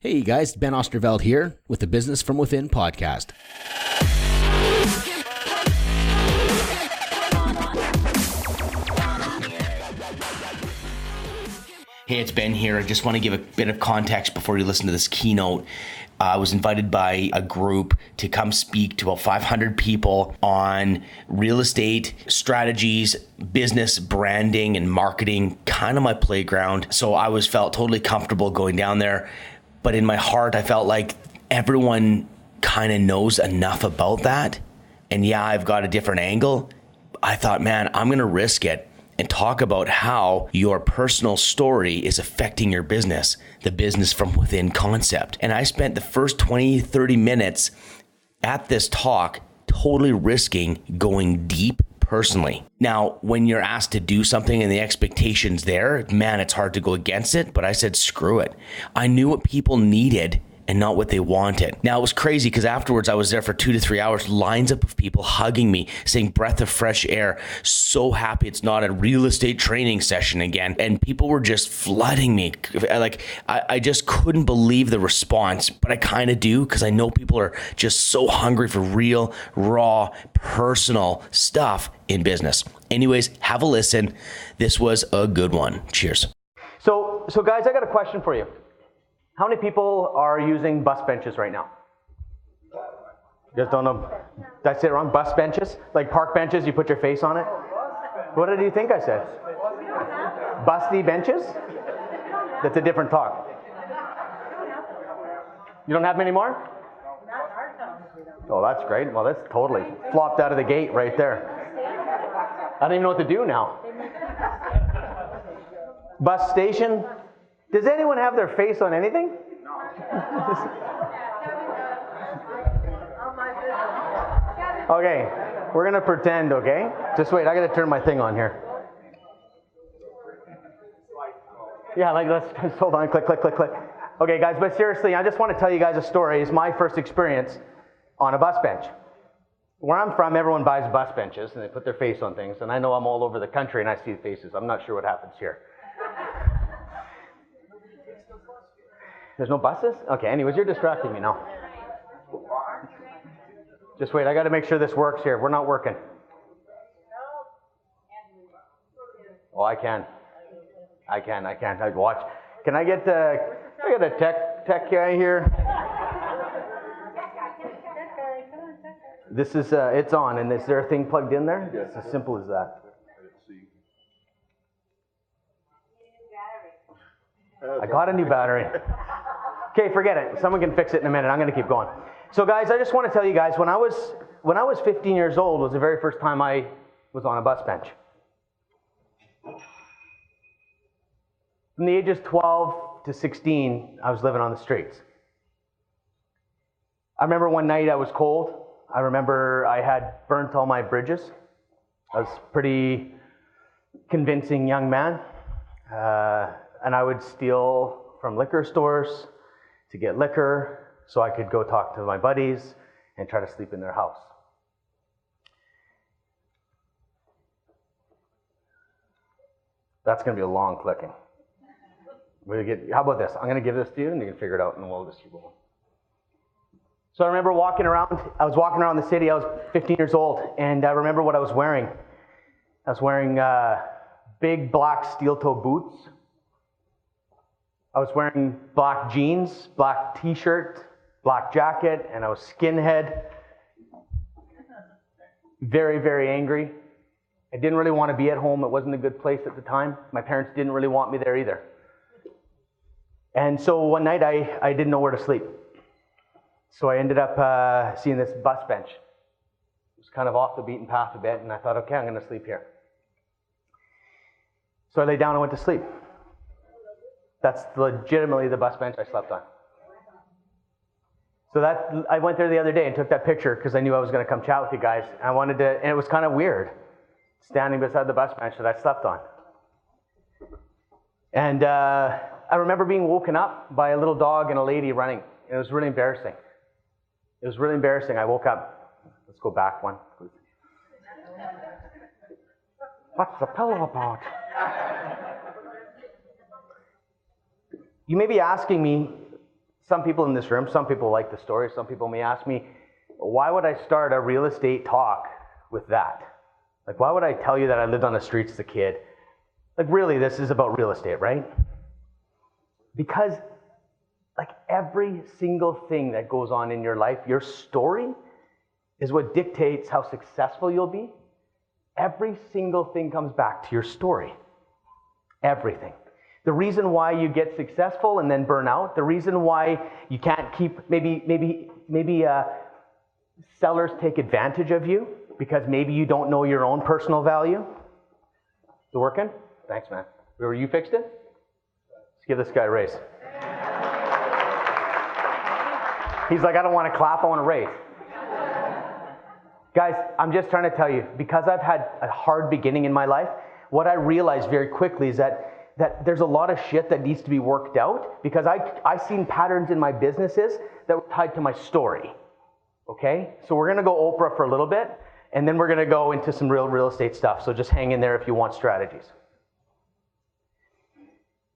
Hey guys, Ben Osterveld here with the Business from Within podcast. Hey, it's Ben here. I just want to give a bit of context before you listen to this keynote. I was invited by a group to come speak to about 500 people on real estate strategies, business branding, and marketing, kind of my playground. So I felt totally comfortable going down there. But in my heart, I felt like everyone kind of knows enough about that. And yeah, I've got a different angle. I thought, man, I'm going to risk it and talk about how your personal story is affecting your business, the business from within concept. And I spent the first 20, 30 minutes at this talk totally risking going deep personally. Now, when you're asked to do something and the expectation's there, man, it's hard to go against it, but I said, screw it. I knew what people needed and not what they wanted. Now, it was crazy because afterwards I was there for 2 to 3 hours, lines up of people hugging me, saying breath of fresh air, so happy it's not a real estate training session again. And people were just flooding me. Like, I just couldn't believe the response, but I kind of do because I know people are just so hungry for real, raw, personal stuff in business. Anyways, have a listen. This was a good one. Cheers. So guys, I got a question for you. How many people are using bus benches right now? You guys don't know? Did I say it wrong? Bus benches? Like park benches, you put your face on it? What did you think I said? Busty benches? That's a different talk. You don't have many more? Oh, that's great. Well, that's totally flopped out of the gate right there. I don't even know what to do now. Bus station? Does anyone have their face on anything? No. Okay, we're going to pretend, okay? Just wait, I got to turn my thing on here. Yeah, like let's hold on, click. Okay, guys, but seriously, I just want to tell you guys a story. It's my first experience on a bus bench. Where I'm from, everyone buys bus benches and they put their face on things, and I know I'm all over the country and I see faces. I'm not sure what happens here. There's no buses? Okay, anyways, you're distracting me now. Just wait, I got to make sure this works here. We're not working. Oh, I can. Watch. Can I get a tech guy here? This is, it's on, and is there a thing plugged in there? It's as simple as that. I got a new battery. Okay, forget it. Someone can fix it in a minute. I'm going to keep going. So guys, I just want to tell you guys, when I was 15 years old was the very first time I was on a bus bench. From the ages 12 to 16, I was living on the streets. I remember one night I was cold. I remember I had burnt all my bridges. I was a pretty convincing young man. And I would steal from liquor stores to get liquor so I could go talk to my buddies and try to sleep in their house. That's going to be a long clicking. How about this? I'm going to give this to you and you can figure it out and we'll just keep going. So I remember walking around. I was walking around the city. I was 15 years old and I remember what I was wearing. I was wearing big black steel-toe boots. I was wearing black jeans, black t-shirt, black jacket, and I was skinhead. Very, very angry. I didn't really want to be at home. It wasn't a good place at the time. My parents didn't really want me there either. And so one night I didn't know where to sleep. So I ended up seeing this bus bench. It was kind of off the beaten path a bit, and I thought, okay, I'm going to sleep here. So I lay down and went to sleep. That's legitimately the bus bench I slept on. So I went there the other day and took that picture because I knew I was going to come chat with you guys. And it was kind of weird, standing beside the bus bench that I slept on. And I remember being woken up by a little dog and a lady running. And it was really embarrassing. I woke up. Let's go back one, please. What's the pillow about? You may be asking me, some people in this room, some people like the story, some people may ask me, why would I start a real estate talk with that? Like, why would I tell you that I lived on the streets as a kid? Like, really, this is about real estate, right? Because, like, every single thing that goes on in your life, your story is what dictates how successful you'll be. Every single thing comes back to your story. Everything. The reason why you get successful and then burn out, the reason why you can't keep, maybe sellers take advantage of you because maybe you don't know your own personal value. Is it working? Thanks, man. You fixed it? Let's give this guy a raise. He's like, I don't want to clap, I want to raise. Guys, I'm just trying to tell you, because I've had a hard beginning in my life, what I realized very quickly is that there's a lot of shit that needs to be worked out, because I seen patterns in my businesses that were tied to my story. Okay? So we're going to go Oprah for a little bit, and then we're going to go into some real estate stuff. So just hang in there if you want strategies.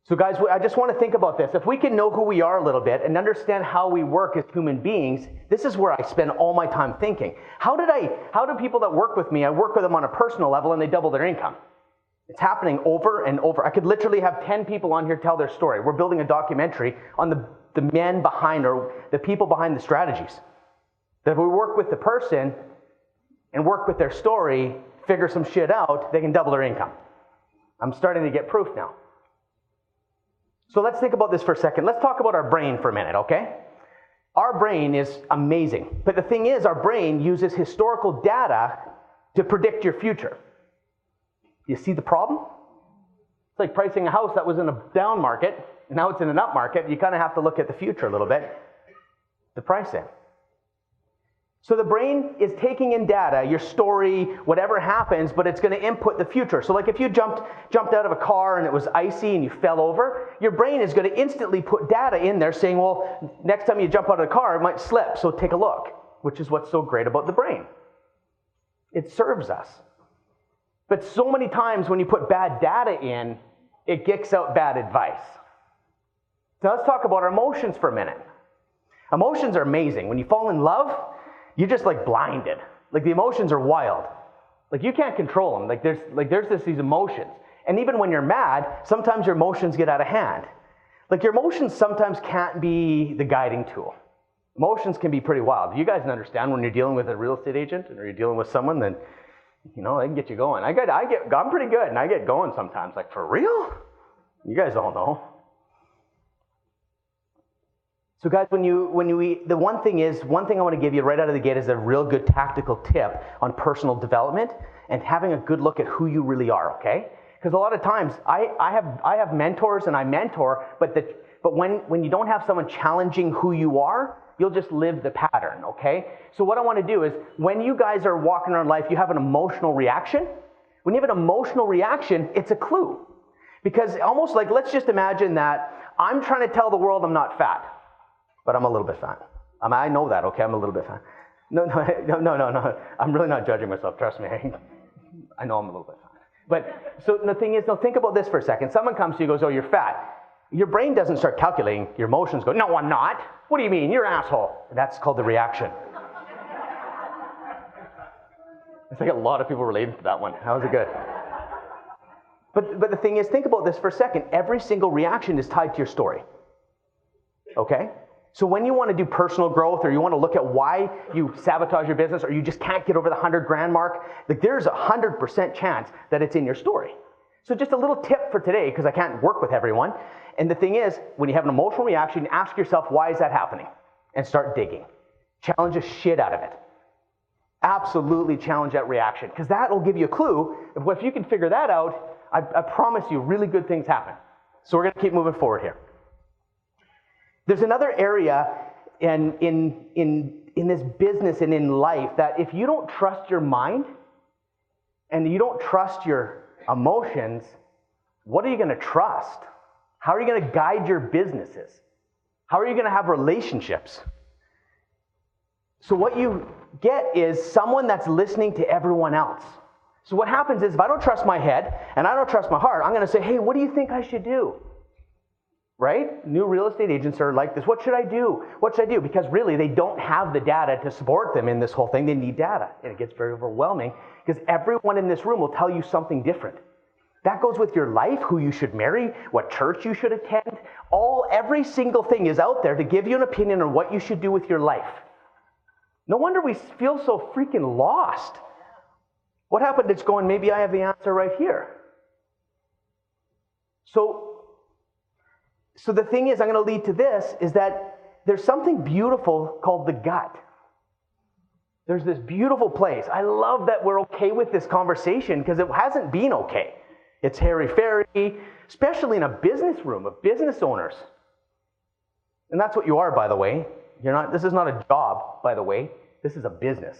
So guys, I just want to think about this. If we can know who we are a little bit and understand how we work as human beings, this is where I spend all my time thinking. How do people that work with me, I work with them on a personal level and they double their income? It's happening over and over. I could literally have 10 people on here tell their story. We're building a documentary on the men behind, or the people behind the strategies. That if we work with the person and work with their story, figure some shit out, they can double their income. I'm starting to get proof now. So let's think about this for a second. Let's talk about our brain for a minute, okay? Our brain is amazing. But the thing is, our brain uses historical data to predict your future. You see the problem? It's like pricing a house that was in a down market, and now it's in an up market. You kind of have to look at the future a little bit, the pricing. So the brain is taking in data, your story, whatever happens, but it's going to input the future. So like if you jumped out of a car and it was icy and you fell over, your brain is going to instantly put data in there saying, well, next time you jump out of the car, it might slip, so take a look, which is what's so great about the brain. It serves us. But so many times when you put bad data in, it kicks out bad advice. So let's talk about our emotions for a minute. Emotions are amazing. When you fall in love, you're just like blinded. Like the emotions are wild. Like you can't control them. Like there's these emotions. And even when you're mad, sometimes your emotions get out of hand. Like your emotions sometimes can't be the guiding tool. Emotions can be pretty wild. You guys understand when you're dealing with a real estate agent or you're dealing with someone, then they can get you going. I'm pretty good, and I get going sometimes. Like, for real? You guys all know. So guys, the one thing I want to give you right out of the gate is a real good tactical tip on personal development and having a good look at who you really are, okay? Because a lot of times, I have mentors and I mentor, but when you don't have someone challenging who you are, you'll just live the pattern, okay? So what I want to do is, when you guys are walking around life, you have an emotional reaction. When you have an emotional reaction, it's a clue. Because almost like, let's just imagine that I'm trying to tell the world I'm not fat, but I'm a little bit fat. I know that, okay? I'm a little bit fat. No. I'm really not judging myself, trust me. I know I'm a little bit fat. But, so the thing is, think about this for a second. Someone comes to you and goes, oh, you're fat. Your brain doesn't start calculating. Your emotions go, no, I'm not. What do you mean? You're an asshole. That's called the reaction. It's like a lot of people related to that one. How was it good? But the thing is, think about this for a second. Every single reaction is tied to your story. Okay? So when you want to do personal growth, or you want to look at why you sabotage your business, or you just can't get over the 100 grand mark, like there's a 100% chance that it's in your story. So just a little tip for today, because I can't work with everyone. And the thing is, when you have an emotional reaction, ask yourself, why is that happening? And start digging. Challenge the shit out of it. Absolutely challenge that reaction, because that will give you a clue. If you can figure that out, I promise you, really good things happen. So we're going to keep moving forward here. There's another area in this business and in life that if you don't trust your mind and you don't trust your emotions, what are you going to trust? How are you going to guide your businesses? How are you going to have relationships? So what you get is someone that's listening to everyone else. So what happens is, if I don't trust my head and I don't trust my heart, I'm going to say, hey, what do you think I should do? right? New real estate agents are like this. What should I do? What should I do? Because really, they don't have the data to support them in this whole thing. They need data. And it gets very overwhelming because everyone in this room will tell you something different. That goes with your life, who you should marry, what church you should attend. Every single thing is out there to give you an opinion on what you should do with your life. No wonder we feel so freaking lost. What happened? It's going, maybe I have the answer right here. So the thing is, I'm going to lead to this, is that there's something beautiful called the gut. There's this beautiful place. I love that we're okay with this conversation because it hasn't been okay. It's hairy-fairy, especially in a business room of business owners. And that's what you are, by the way. This is not a job, by the way. This is a business.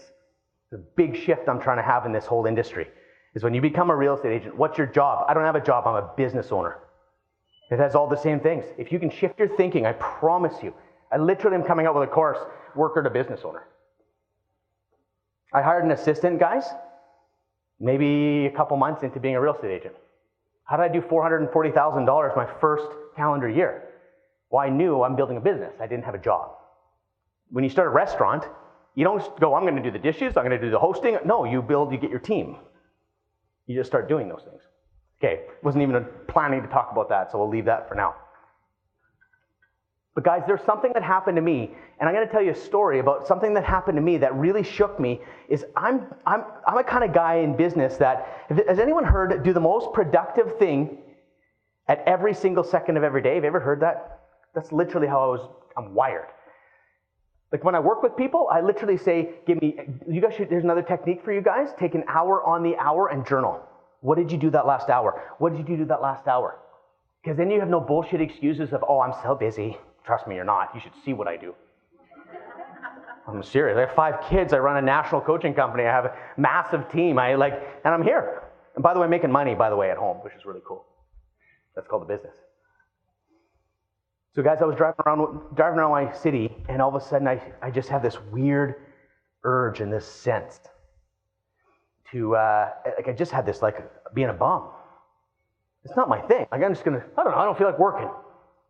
The big shift I'm trying to have in this whole industry is when you become a real estate agent, what's your job? I don't have a job, I'm a business owner. It has all the same things. If you can shift your thinking, I promise you, I literally am coming out with a course, worker to business owner. I hired an assistant, guys, maybe a couple months into being a real estate agent. How did I do $440,000 my first calendar year? Well, I knew I'm building a business. I didn't have a job. When you start a restaurant, you don't go, I'm going to do the dishes, I'm going to do the hosting. No, you get your team. You just start doing those things. Okay, wasn't even planning to talk about that, so we'll leave that for now. But guys, there's something that happened to me, and I'm going to tell you a story about something that happened to me that really shook me. I'm a kind of guy in business that, has anyone heard, do the most productive thing at every single second of every day? Have you ever heard that? That's literally how I'm wired. Like when I work with people, I literally say, here's another technique for you guys. Take an hour on the hour and journal. What did you do that last hour? What did you do that last hour? Because then you have no bullshit excuses of, I'm so busy. Trust me, you're not. You should see what I do. I'm serious. I have 5 kids. I run a national coaching company. I have a massive team. And I'm here. And by the way, making money, by the way, at home, which is really cool. That's called the business. So guys, I was driving around my city, and all of a sudden I just have this weird urge and this sense to, I just had this, being a bum. It's not my thing. I'm just going to, I don't feel like working.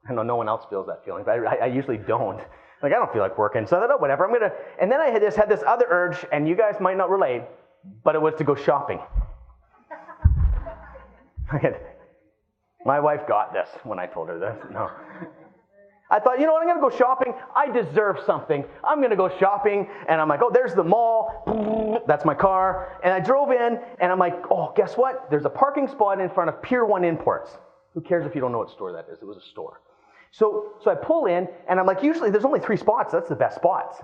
I know no one else feels that feeling, but I usually don't. I don't feel like working. So I thought, whatever, and then I had this other urge, and you guys might not relate, but it was to go shopping. My wife got this when I told her this. No. I thought, I'm going to go shopping. I deserve something. I'm going to go shopping. And I'm like, there's the mall. That's my car. And I drove in, and I'm like, guess what? There's a parking spot in front of Pier 1 Imports. Who cares if you don't know what store that is? It was a store. So I pull in, and I'm like, usually there's only 3 spots. That's the best spots.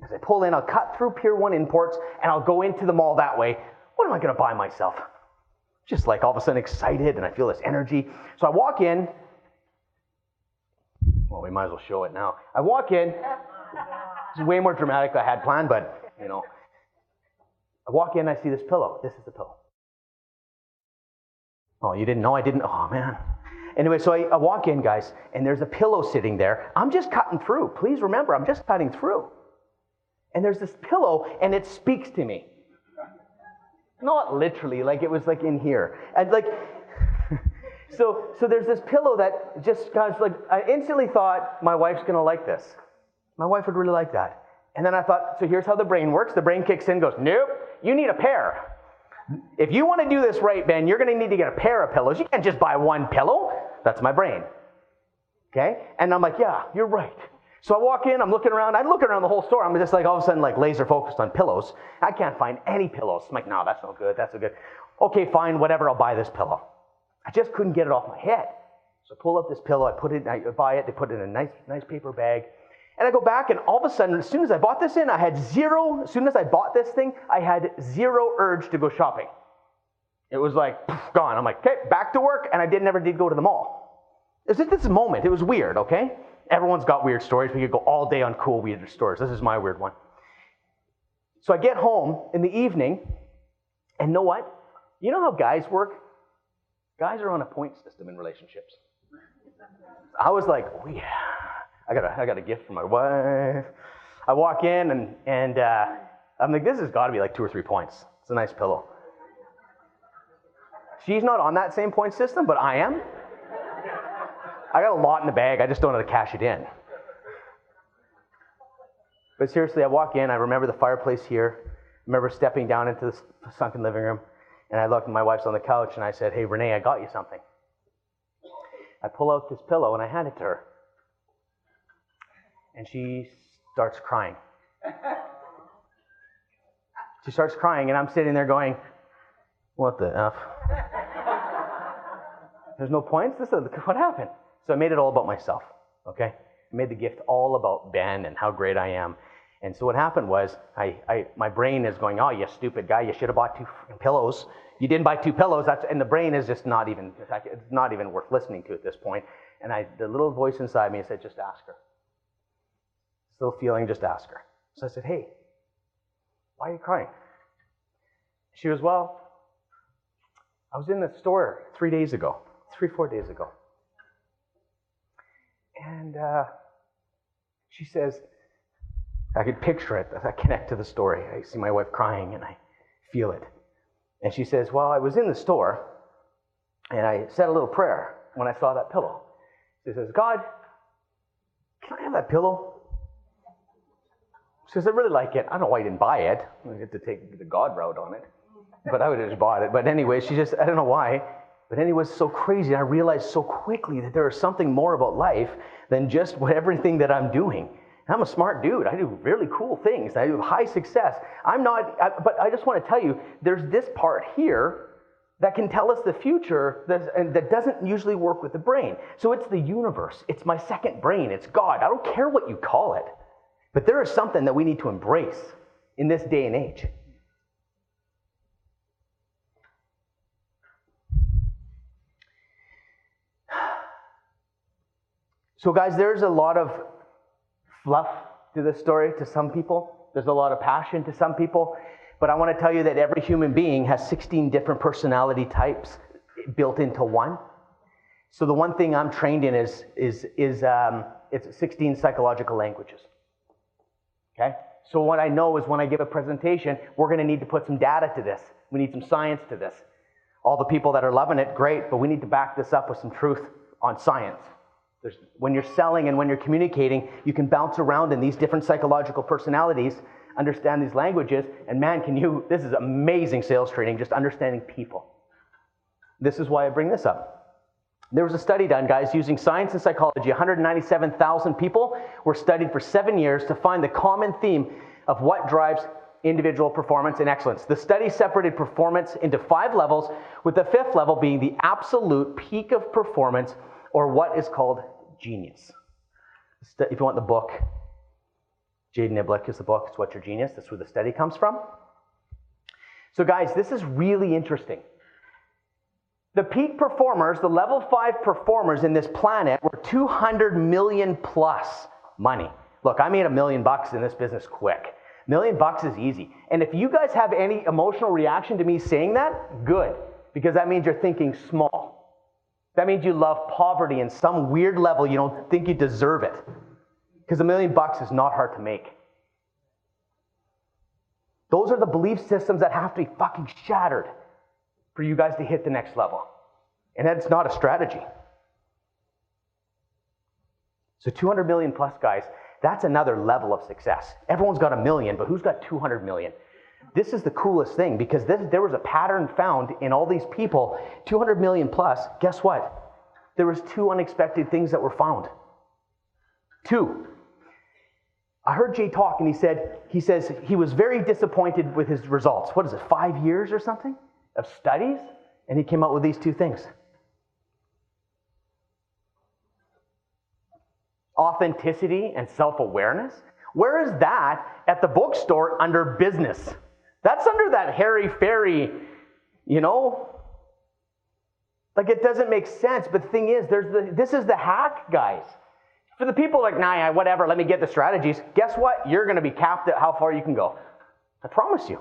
As I pull in, I'll cut through Pier 1 Imports, and I'll go into the mall that way. What am I going to buy myself? Just all of a sudden excited, and I feel this energy. So I walk in. Well, we might as well show it now. I walk in. It's way more dramatic than I had planned, but, I walk in, I see this pillow. This is the pillow. Oh, you didn't know I didn't? Oh, man. Anyway, so I walk in, guys, and there's a pillow sitting there. I'm just cutting through. Please remember, I'm just cutting through. And there's this pillow, and it speaks to me. Not literally, it was in here. And So there's this pillow that just, guys, I instantly thought, my wife's going to like this. My wife would really like that. And then I thought, so here's how the brain works. The brain kicks in and goes, nope, you need a pair. If you want to do this right, Ben, you're going to need to get a pair of pillows. You can't just buy one pillow. That's my brain. Okay? And I'm like, yeah, you're right. So I walk in, I'm looking around. I look around the whole store. I'm just all of a sudden laser focused on pillows. I can't find any pillows. I'm like, no, that's no good. That's no good. Okay, fine, whatever, I'll buy this pillow. I just couldn't get it off my head. So I pull up this pillow, I buy it, they put it in a nice paper bag. And I go back, and all of a sudden, as soon as I bought this as soon as I bought this thing, I had zero urge to go shopping. It was gone. I'm like, okay, back to work, and I never did go to the mall. It was just this moment. It was weird, okay? Everyone's got weird stories. We could go all day on cool weird stories. This is my weird one. So I get home in the evening, and know what? You know how guys work? Guys are on a point system in relationships. I was like, oh yeah, I got a gift from my wife. I walk in and I'm like, this has got to be 2 or 3 points. It's a nice pillow. She's not on that same point system, but I am. I got a lot in the bag. I just don't know how to cash it in. But seriously, I walk in. I remember the fireplace here. I remember stepping down into the sunken living room. And I looked, and my wife's on the couch, and I said, hey, Renee, I got you something. I pull out this pillow, and I hand it to her. And she starts crying. She starts crying, and I'm sitting there going, what the F? There's no points? What happened? So I made it all about myself, okay? I made the gift all about Ben and how great I am. And so what happened was, my brain is going, oh, you stupid guy, you should have bought 2 pillows. You didn't buy 2 pillows, and the brain is just not even, it's not even worth listening to at this point. And the little voice inside me said, just ask her. Still feeling, just ask her. So I said, hey, why are you crying? She goes, well, I was in the store 4 days ago. And she says, I could picture it. I connect to the story. I see my wife crying, and I feel it. And she says, well, I was in the store, and I said a little prayer when I saw that pillow. She says, God, can I have that pillow? She says, I really like it. I don't know why you didn't buy it. I get to take the God route on it. But I would have just bought it. But anyway, I don't know why. But anyway, it was so crazy. And I realized so quickly that there is something more about life than just everything that I'm doing. I'm a smart dude. I do really cool things. I do high success. But I just want to tell you, there's this part here that can tell us the future that doesn't usually work with the brain. So it's the universe. It's my second brain. It's God. I don't care what you call it. But there is something that we need to embrace in this day and age. So guys, there's a lot of fluff to this story to some people. There's a lot of passion to some people. But I want to tell you that every human being has 16 different personality types built into one. So the one thing I'm trained in is it's 16 psychological languages. Okay? So what I know is when I give a presentation, we're going to need to put some data to this. We need some science to this. All the people that are loving it, great, but we need to back this up with some truth on science. When you're selling and when you're communicating, you can bounce around in these different psychological personalities, understand these languages, and man, this is amazing sales training, just understanding people. This is why I bring this up. There was a study done, guys, using science and psychology. 197,000 people were studied for 7 years to find the common theme of what drives individual performance and excellence. The study separated performance into 5 levels, with the 5th level being the absolute peak of performance, or what is called genius. If you want the book, Jade Niblick is the book. It's What's Your Genius? That's where the study comes from. So guys, this is really interesting. The peak performers, the level 5 performers in this planet were 200 million plus money. Look, I made $1 million in this business quick. $1 million is easy. And if you guys have any emotional reaction to me saying that, good. Because that means you're thinking small. That means you love poverty in some weird level. You don't think you deserve it. Because $1 million is not hard to make. Those are the belief systems that have to be fucking shattered for you guys to hit the next level. And that's not a strategy. So 200 million plus guys, that's another level of success. Everyone's got $1 million, but who's got 200 million? This is the coolest thing because there was a pattern found in all these people, 200 million plus. Guess what? There was 2 unexpected things that were found. 2. I heard Jay talk and he says he was very disappointed with his results. What is it, 5 years or something of studies? And he came out with these 2 things. Authenticity and self-awareness. Where is that at the bookstore under business? That's under that hairy-fairy, like it doesn't make sense. But the thing is, this is the hack, guys. For the people like, nah, whatever, let me get the strategies. Guess what? You're going to be capped at how far you can go. I promise you.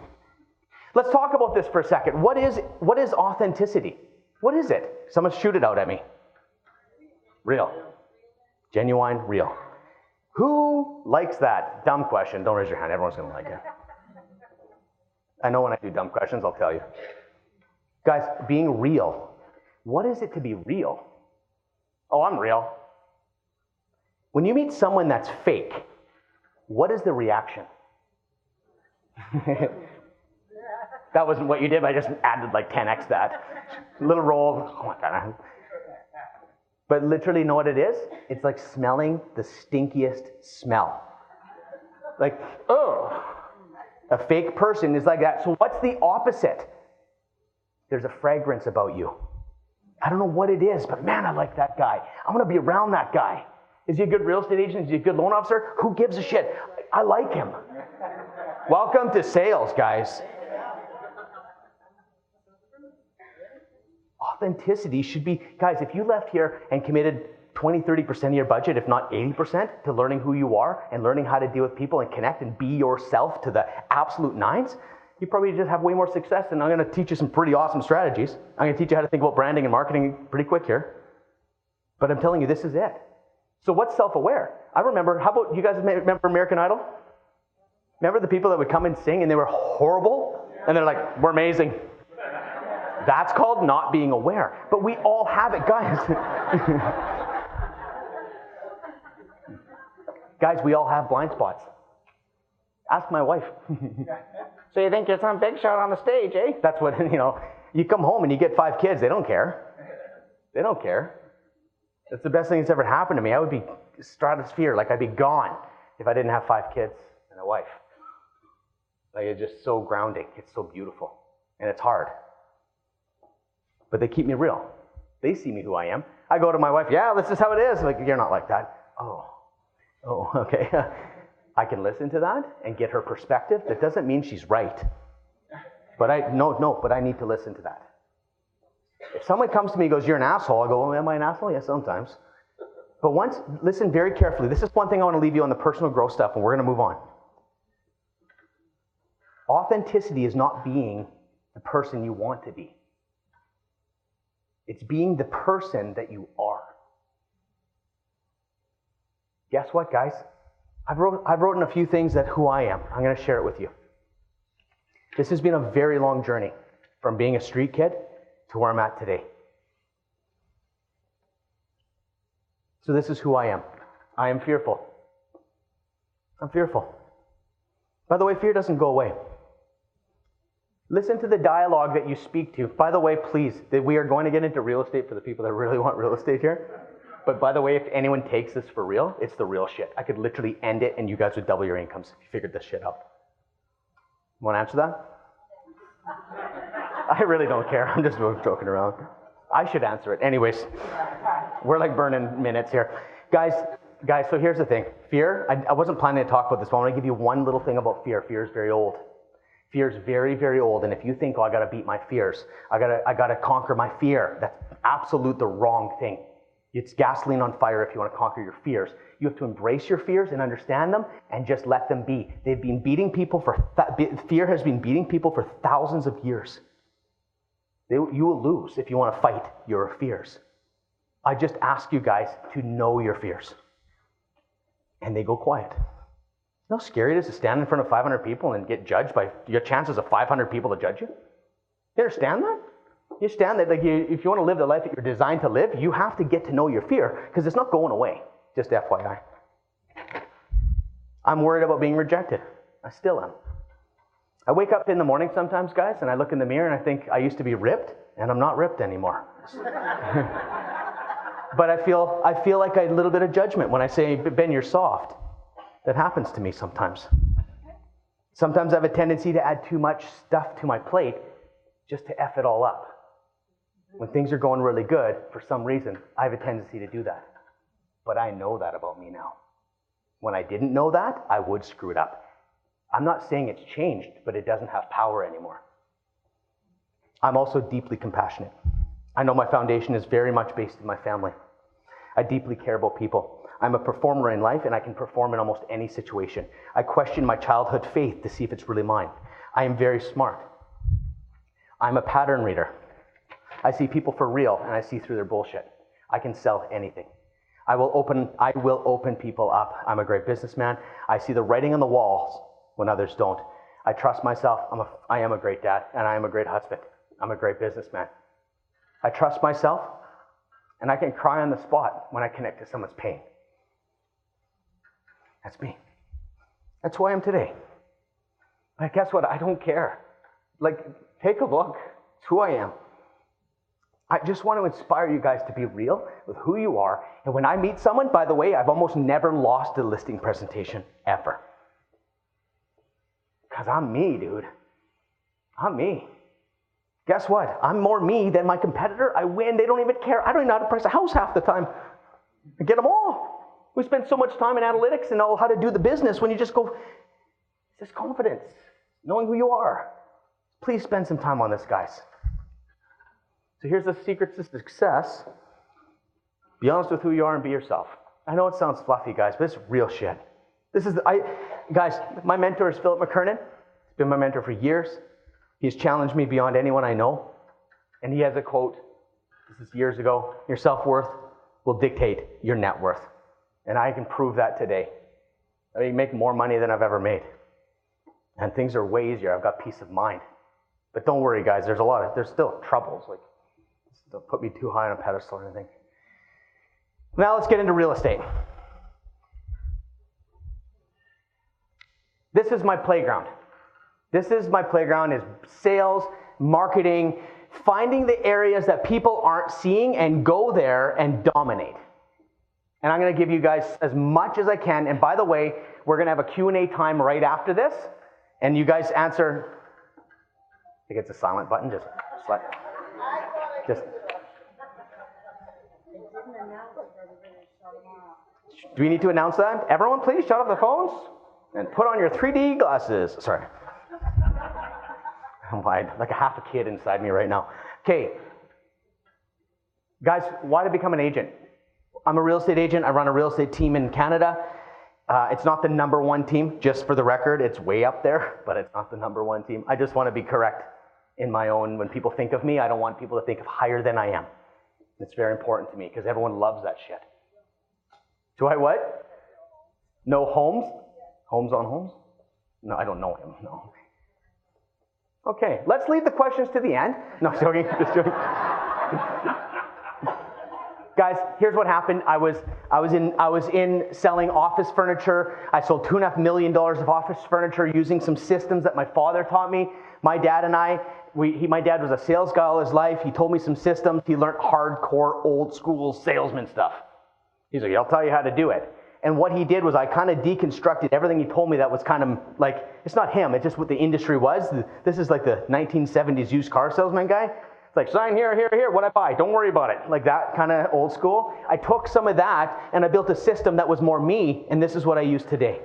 Let's talk about this for a second. What is authenticity? What is it? Someone shoot it out at me. Real. Genuine, real. Who likes that? Dumb question. Don't raise your hand. Everyone's going to like it. I know when I do dumb questions, I'll tell you. Guys, being real. What is it to be real? Oh, I'm real. When you meet someone that's fake, what is the reaction? That wasn't what you did, but I just added like 10x that. Little roll. Oh my God. But literally, you know what it is? It's like smelling the stinkiest smell. Like, oh. A fake person is like that. So what's the opposite? There's a fragrance about you. I don't know what it is, but man, I like that guy. I'm going to be around that guy. Is he a good real estate agent? Is he a good loan officer? Who gives a shit? I like him. Welcome to sales, guys. Authenticity should be, guys, if you left here and committed 20, 30% of your budget, if not 80%, to learning who you are and learning how to deal with people and connect and be yourself to the absolute nines, you probably just have way more success. And I'm going to teach you some pretty awesome strategies. I'm going to teach you how to think about branding and marketing pretty quick here. But I'm telling you, this is it. So what's self-aware? I remember, how about you guys remember American Idol? Remember the people that would come and sing and they were horrible? And they're like, we're amazing. That's called not being aware. But we all have it, guys. Guys, we all have blind spots. Ask my wife. So you think you're some big shot on the stage, eh? That's what, you come home and you get 5 kids. They don't care. They don't care. That's the best thing that's ever happened to me. I would be stratosphere, like I'd be gone if I didn't have 5 kids and a wife. Like, it's just so grounding. It's so beautiful. And it's hard. But they keep me real. They see me who I am. I go to my wife, yeah, this is how it is. Like, you're not like that. Oh, okay. I can listen to that and get her perspective. That doesn't mean she's right. But I need to listen to that. If someone comes to me and goes, you're an asshole, I go, well, am I an asshole? Yes, sometimes. But listen very carefully. This is one thing I want to leave you on the personal growth stuff, and we're going to move on. Authenticity is not being the person you want to be. It's being the person that you are. Guess what, guys? I've written a few things that who I am. I'm going to share it with you. This has been a very long journey from being a street kid to where I'm at today. So this is who I am. I am fearful. I'm fearful. By the way, fear doesn't go away. Listen to the dialogue that you speak to. By the way, please, we are going to get into real estate for the people that really want real estate here. But by the way, if anyone takes this for real, it's the real shit. I could literally end it and you guys would double your incomes if you figured this shit out. Want to answer that? I really don't care. I'm just joking around. I should answer it. Anyways, we're like burning minutes here. Guys, so here's the thing. Fear, I wasn't planning to talk about this, but I want to give you one little thing about fear. Fear is very old. Fear is very, very old. And if you think, I got to beat my fears, I got to conquer my fear, that's absolute the wrong thing. It's gasoline on fire if you want to conquer your fears. You have to embrace your fears and understand them and just let them be. They've been beating people fear has been beating people for thousands of years. You will lose if you want to fight your fears. I just ask you guys to know your fears. And they go quiet. You know how scary it is to stand in front of 500 people and get judged by your chances of 500 people to judge you? You understand that? You understand that if you want to live the life that you're designed to live, you have to get to know your fear because it's not going away. Just FYI. I'm worried about being rejected. I still am. I wake up in the morning sometimes, guys, and I look in the mirror and I think I used to be ripped, and I'm not ripped anymore. But I feel like a little bit of judgment when I say, Ben, you're soft. That happens to me sometimes. Sometimes I have a tendency to add too much stuff to my plate just to F it all up. When things are going really good, for some reason, I have a tendency to do that. But I know that about me now. When I didn't know that, I would screw it up. I'm not saying it's changed, but it doesn't have power anymore. I'm also deeply compassionate. I know my foundation is very much based in my family. I deeply care about people. I'm a performer in life, and I can perform in almost any situation. I question my childhood faith to see if it's really mine. I am very smart. I'm a pattern reader. I see people for real, and I see through their bullshit. I can sell anything. I will open people up. I'm a great businessman. I see the writing on the walls when others don't. I trust myself. I am a great dad, and I am a great husband. I'm a great businessman. I trust myself, and I can cry on the spot when I connect to someone's pain. That's me. That's who I am today. But guess what? I don't care. Like, take a look. It's who I am. I just want to inspire you guys to be real with who you are. And when I meet someone, by the way, I've almost never lost a listing presentation, ever. Because I'm me, dude. I'm me. Guess what? I'm more me than my competitor. I win. They don't even care. I don't even know how to price a house half the time. I get them all. We spend so much time in analytics and know how to do the business when you just go, it's just confidence, knowing who you are. Please spend some time on this, guys. So here's the secret to success. Be honest with who you are and be yourself. I know it sounds fluffy, guys, but it's real shit. Guys, my mentor is Philip McKernan. He's been my mentor for years. He's challenged me beyond anyone I know. And he has a quote, this is years ago, your self-worth will dictate your net worth. And I can prove that today. I make more money than I've ever made. And things are way easier. I've got peace of mind. But don't worry, guys, there's still troubles. Like, don't put me too high on a pedestal or anything. Now let's get into real estate. This is my playground. This is my playground is sales, marketing, finding the areas that people aren't seeing and go there and dominate. And I'm going to give you guys as much as I can. And by the way, we're going to have a Q&A time right after this. And you guys answer. I think it's a silent button. Just. Do we need to announce that? Everyone, please shut off the phones and put on your 3D glasses. Sorry. I'm like a half a kid inside me right now. Okay. Guys, why to become an agent? I'm a real estate agent. I run a real estate team in Canada. It's not the number one team, just for the record. It's way up there, but it's not the number one team. I just want to be correct in my own, when people think of me, I don't want people to think of higher than I am. It's very important to me because everyone loves that shit. Do I what? No homes? Homes on homes? No, I don't know him, no. Okay, let's leave the questions to the end. No, joking, just joking. Guys, here's what happened. I was in selling office furniture. I sold $2.5 million of office furniture using some systems that my father taught me. My dad and I, my dad was a sales guy all his life. He told me some systems. He learned hardcore, old school salesman stuff. He's like, I'll tell you how to do it. And what he did was I kind of deconstructed everything he told me that was kind of like, it's not him, it's just what the industry was. This is like the 1970s used car salesman guy. It's like, sign here, here, here, what I buy, don't worry about it. Like that kind of old school. I took some of that and I built a system that was more me, and this is what I use today.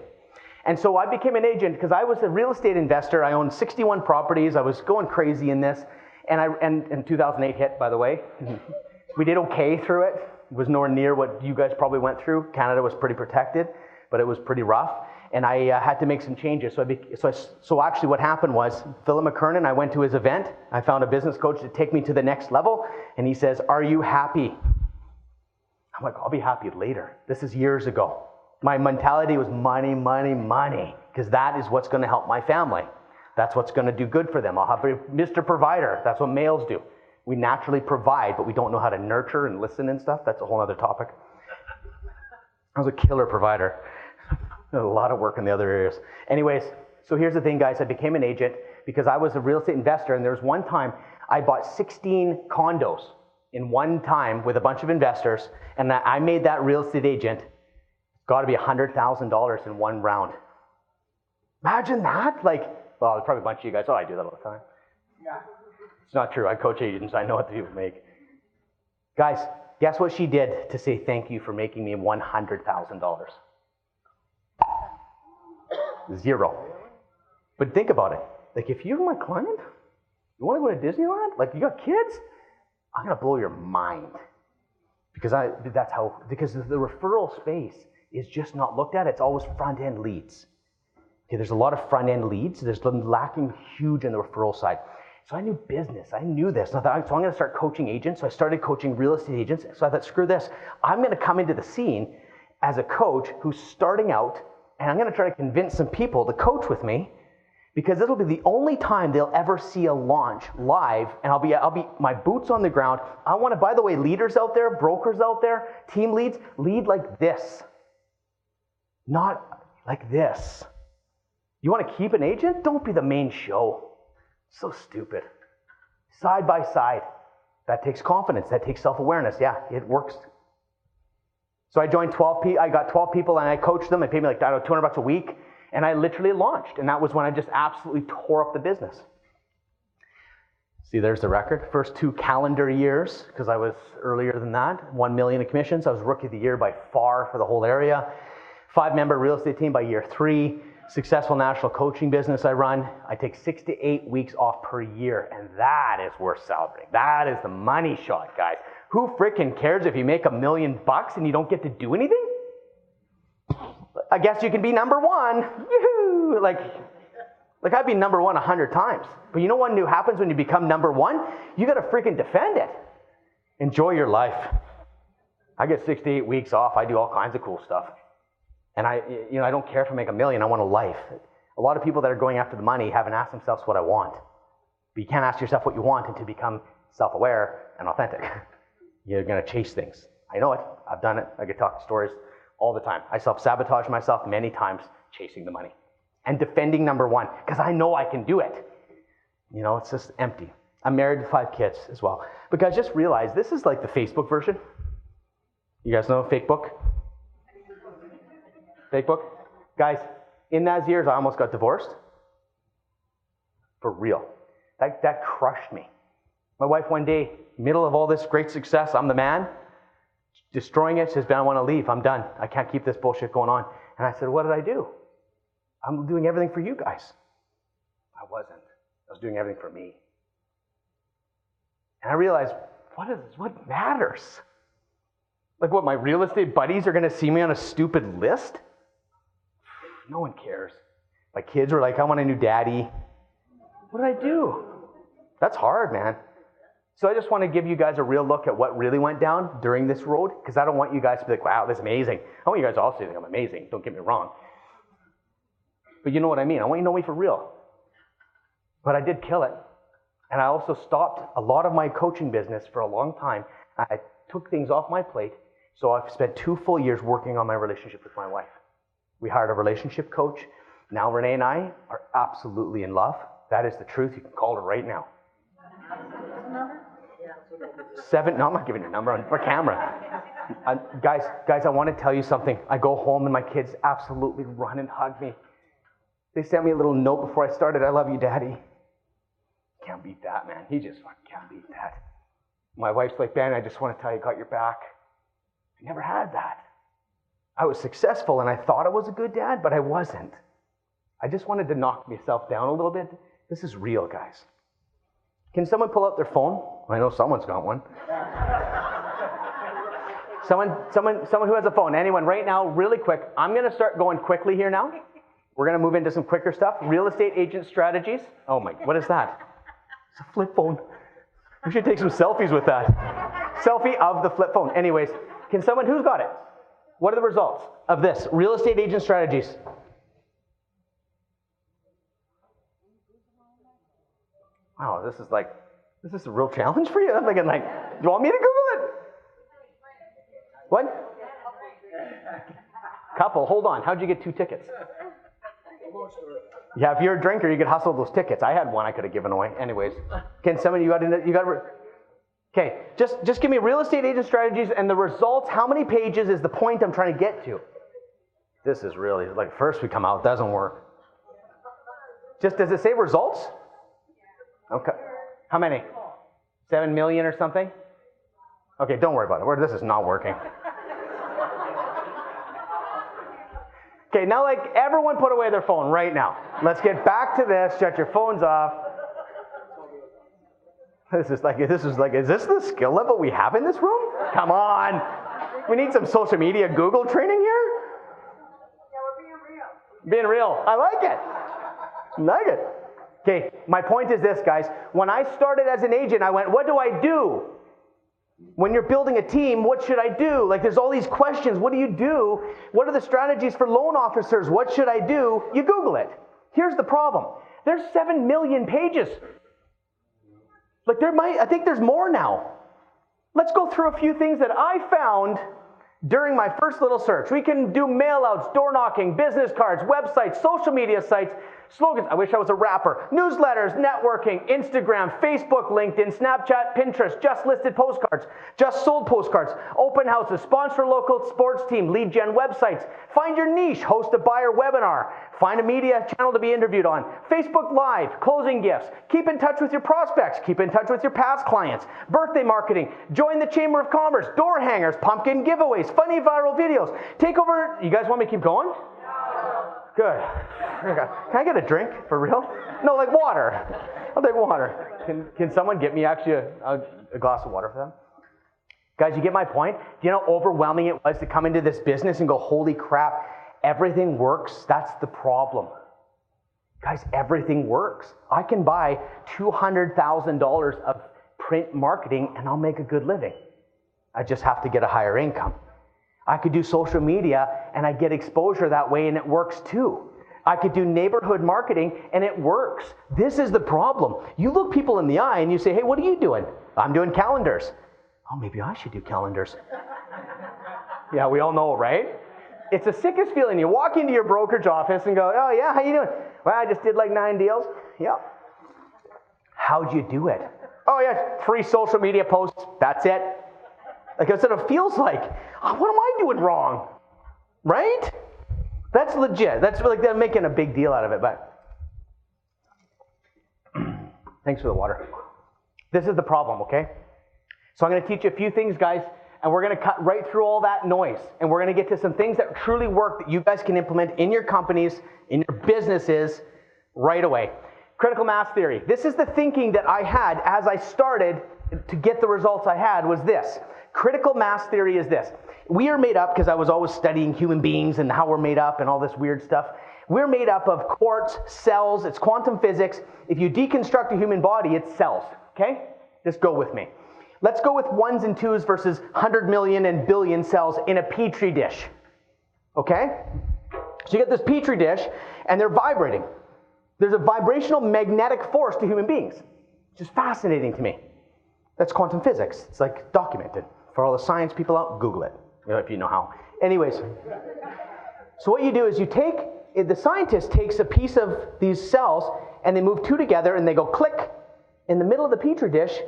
And so I became an agent because I was a real estate investor. I owned 61 properties. I was going crazy in this. And 2008 hit, by the way. We did okay through it. It was nowhere near what you guys probably went through. Canada was pretty protected, but it was pretty rough. And I had to make some changes. So actually what happened was, Philip McKernan, I went to his event. I found a business coach to take me to the next level. And he says, are you happy? I'm like, I'll be happy later. This is years ago. My mentality was money, money, money, because that is what's going to help my family. That's what's going to do good for them. I'll have Mr. Provider. That's what males do. We naturally provide, but we don't know how to nurture and listen and stuff. That's a whole other topic. I was a killer provider. A lot of work in the other areas. Anyways, so here's the thing, guys. I became an agent because I was a real estate investor, and there was one time I bought 16 condos in one time with a bunch of investors, and I made that real estate agent got to be $100,000 in one round. Imagine that. Well, there's probably a bunch of you guys, I do that all the time. Yeah. It's not true. I coach agents. I know what the people make. Guys, guess what she did to say thank you for making me $100,000? Zero. But think about it. If you're my client, you want to go to Disneyland? You got kids? I'm going to blow your mind. Because the referral space is just not looked at. It's always front-end leads. Okay, there's a lot of front-end leads. There's lacking huge on the referral side. So I knew business. I knew this. So I'm going to start coaching agents. So I started coaching real estate agents. So I thought, screw this. I'm going to come into the scene as a coach who's starting out, and I'm going to try to convince some people to coach with me, because it'll be the only time they'll ever see a launch live, and I'll be my boots on the ground. I want to, by the way, leaders out there, brokers out there, team leads, lead like this. Not, like this. You want to keep an agent? Don't be the main show. So stupid. Side by side. That takes confidence. That takes self-awareness. Yeah, it works. So I joined 12 people. I got 12 people and I coached them. They paid me like, I don't know, $200 a week. And I literally launched. And that was when I just absolutely tore up the business. See, there's the record. First 2 calendar years, because I was earlier than that. 1 million in commissions. I was rookie of the year by far for the whole area. 5-member real estate team by year 3. Successful national coaching business I run. I take 6 to 8 weeks off per year, and that is worth celebrating. That is the money shot, guys. Who frickin' cares if you make $1 million and you don't get to do anything? I guess you can be number 1. Yoo-hoo! Like I'd be number 1 100 times. But you know what happens when you become number 1? You gotta freaking defend it. Enjoy your life. I get 6 to 8 weeks off. I do all kinds of cool stuff. And I don't care if I make $1 million, I want a life. A lot of people that are going after the money haven't asked themselves what I want. But you can't ask yourself what you want and to become self-aware and authentic. You're gonna chase things. I know it, I've done it. I get talk stories all the time. I self-sabotage myself many times chasing the money and defending number 1, because I know I can do it. It's just empty. I'm married with 5 kids as well. But guys, just realize this is like the Facebook version. You guys know Facebook? Facebook? Guys, in those years, I almost got divorced. For real. That crushed me. My wife one day, middle of all this great success, I'm the man, destroying it, says, Ben, I want to leave. I'm done. I can't keep this bullshit going on. And I said, what did I do? I'm doing everything for you guys. I wasn't. I was doing everything for me. And I realized, what matters? Like what, my real estate buddies are going to see me on a stupid list? No one cares. My kids were like, I want a new daddy. What did I do? That's hard, man. So I just want to give you guys a real look at what really went down during this road, because I don't want you guys to be like, wow, that's amazing. I want you guys to also think I'm amazing. Don't get me wrong. But you know what I mean. I want you to know me for real. But I did kill it. And I also stopped a lot of my coaching business for a long time. I took things off my plate. So I've spent 2 full years working on my relationship with my wife. We hired a relationship coach. Now Renee and I are absolutely in love. That is the truth. You can call her right now. 7, no, I'm not giving your number for camera. Guys, I want to tell you something. I go home and my kids absolutely run and hug me. They sent me a little note before I started. I love you, Daddy. Can't beat that, man. He just fucking can't beat that. My wife's like, Ben, I just want to tell you I got your back. I never had that. I was successful and I thought I was a good dad, but I wasn't. I just wanted to knock myself down a little bit. This is real, guys. Can someone pull out their phone? I know someone's got one. Someone who has a phone. Anyone right now, really quick. I'm going to start going quickly here now. We're going to move into some quicker stuff. Real estate agent strategies. Oh my, what is that? It's a flip phone. We should take some selfies with that. Selfie of the flip phone. Anyways, who's got it? What are the results of this? Real estate agent strategies. Wow, this is a real challenge for you. I'm thinking like, do you want me to Google it? What? Couple, hold on. How'd you get 2 tickets? Yeah, if you're a drinker, you could hustle those tickets. I had one I could have given away. Anyways, can somebody, okay, just give me real estate agent strategies and the results. How many pages is the point I'm trying to get to? This is really, like, first we come out, doesn't work. Does it say results? Okay. How many? 7 million or something? Okay, don't worry about it. This is not working. Okay, now everyone put away their phone right now. Let's get back to this. Shut your phones off. Is this the skill level we have in this room? Come on. We need some social media Google training here? Yeah, we're being real. Being real. I like it. Okay, my point is this, guys. When I started as an agent, I went, what do I do? When you're building a team, what should I do? There's all these questions. What do you do? What are the strategies for loan officers? What should I do? You Google it. Here's the problem. There's 7 million pages. I think there's more now. Let's go through a few things that I found During my first little search, we can do mail-outs, door knocking, business cards, websites, social media sites, slogans. I wish I was a rapper. Newsletters, networking, Instagram, Facebook, LinkedIn, Snapchat, Pinterest, just listed postcards, just sold postcards, open houses, sponsor local sports team, lead gen websites, find your niche, host a buyer webinar, find a media channel to be interviewed on, Facebook Live, closing gifts, keep in touch with your prospects, keep in touch with your past clients, birthday marketing, join the Chamber of Commerce, door hangers, pumpkin giveaways, funny viral videos, take over. You guys want me to keep going? Good. Can I get a drink for real? No, like water. I'll take water. Can someone get me actually a glass of water for them? Guys, you get my point? Do you know how overwhelming it was to come into this business and go, holy crap, everything works? That's the problem. Guys, everything works. I can buy $200,000 of print marketing and I'll make a good living. I just have to get a higher income. I could do social media and I get exposure that way and it works too. I could do neighborhood marketing and it works. This is the problem. You look people in the eye and you say, hey, what are you doing? I'm doing calendars. Oh, maybe I should do calendars. Yeah, we all know, right? It's the sickest feeling. You walk into your brokerage office and go, oh yeah, how you doing? Well, I just did like 9 deals. Yep. How'd you do it? Oh yeah, 3 social media posts. That's it. Like that's what it feels like. Oh, what am I doing wrong? Right? That's legit. That's like they're making a big deal out of it, but thanks for the water. This is the problem, okay? So I'm going to teach you a few things, guys, and we're going to cut right through all that noise, and we're going to get to some things that truly work that you guys can implement in your companies, in your businesses, right away. Critical mass theory. This is the thinking that I had as I started to get the results I had was this. Critical mass theory is this. We are made up, because I was always studying human beings and how we're made up and all this weird stuff. We're made up of quarks, cells, it's quantum physics. If you deconstruct a human body, it's cells, okay? Just go with me. Let's go with 1s and 2s versus 100 million and billion cells in a petri dish, okay? So you get this petri dish, and they're vibrating. There's a vibrational magnetic force to human beings, which is fascinating to me. That's quantum physics. It's like documented. For all the science people out, Google it, if you know how. Anyways, so what you do is you take, the scientist takes a piece of these cells and they move 2 together and they go click. In the middle of the petri dish,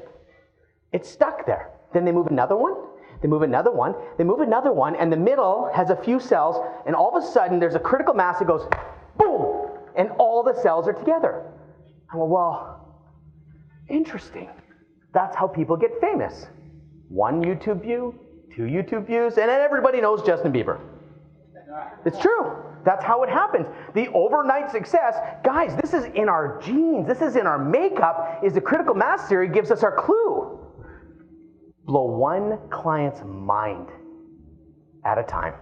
it's stuck there. Then they move another one, they move another one, they move another one, and the middle has a few cells, and all of a sudden there's a critical mass that goes boom, and all the cells are together. I went, well, interesting. That's how people get famous. 1 YouTube view, 2 YouTube views, and then everybody knows Justin Bieber. It's true. That's how it happens. The overnight success, guys, this is in our genes. This is in our makeup, is the critical mass theory gives us our clue. Blow 1 client's mind at a time.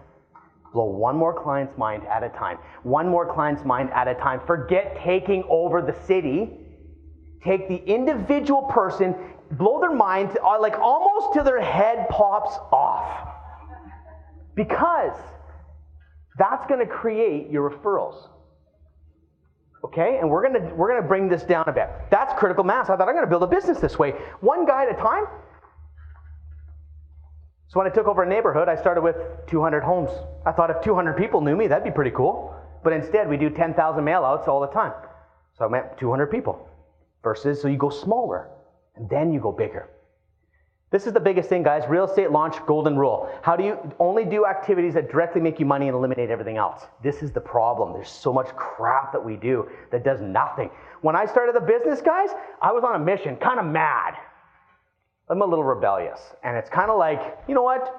Blow 1 more client's mind at a time. 1 more client's mind at a time. Forget taking over the city. Take the individual person, blow their mind, like almost till their head pops off. Because that's going to create your referrals. Okay? And we're going to bring this down a bit. That's critical mass. I thought I'm going to build a business this way. 1 guy at a time. So when I took over a neighborhood, I started with 200 homes. I thought if 200 people knew me, that'd be pretty cool. But instead, we do 10,000 mail-outs all the time. So I meant 200 people. Versus, so you go smaller, and then you go bigger. This is the biggest thing, guys. Real estate launch golden rule. How do you only do activities that directly make you money and eliminate everything else? This is the problem. There's so much crap that we do that does nothing. When I started the business, guys, I was on a mission, kind of mad. I'm a little rebellious. And it's kind of like, you know what?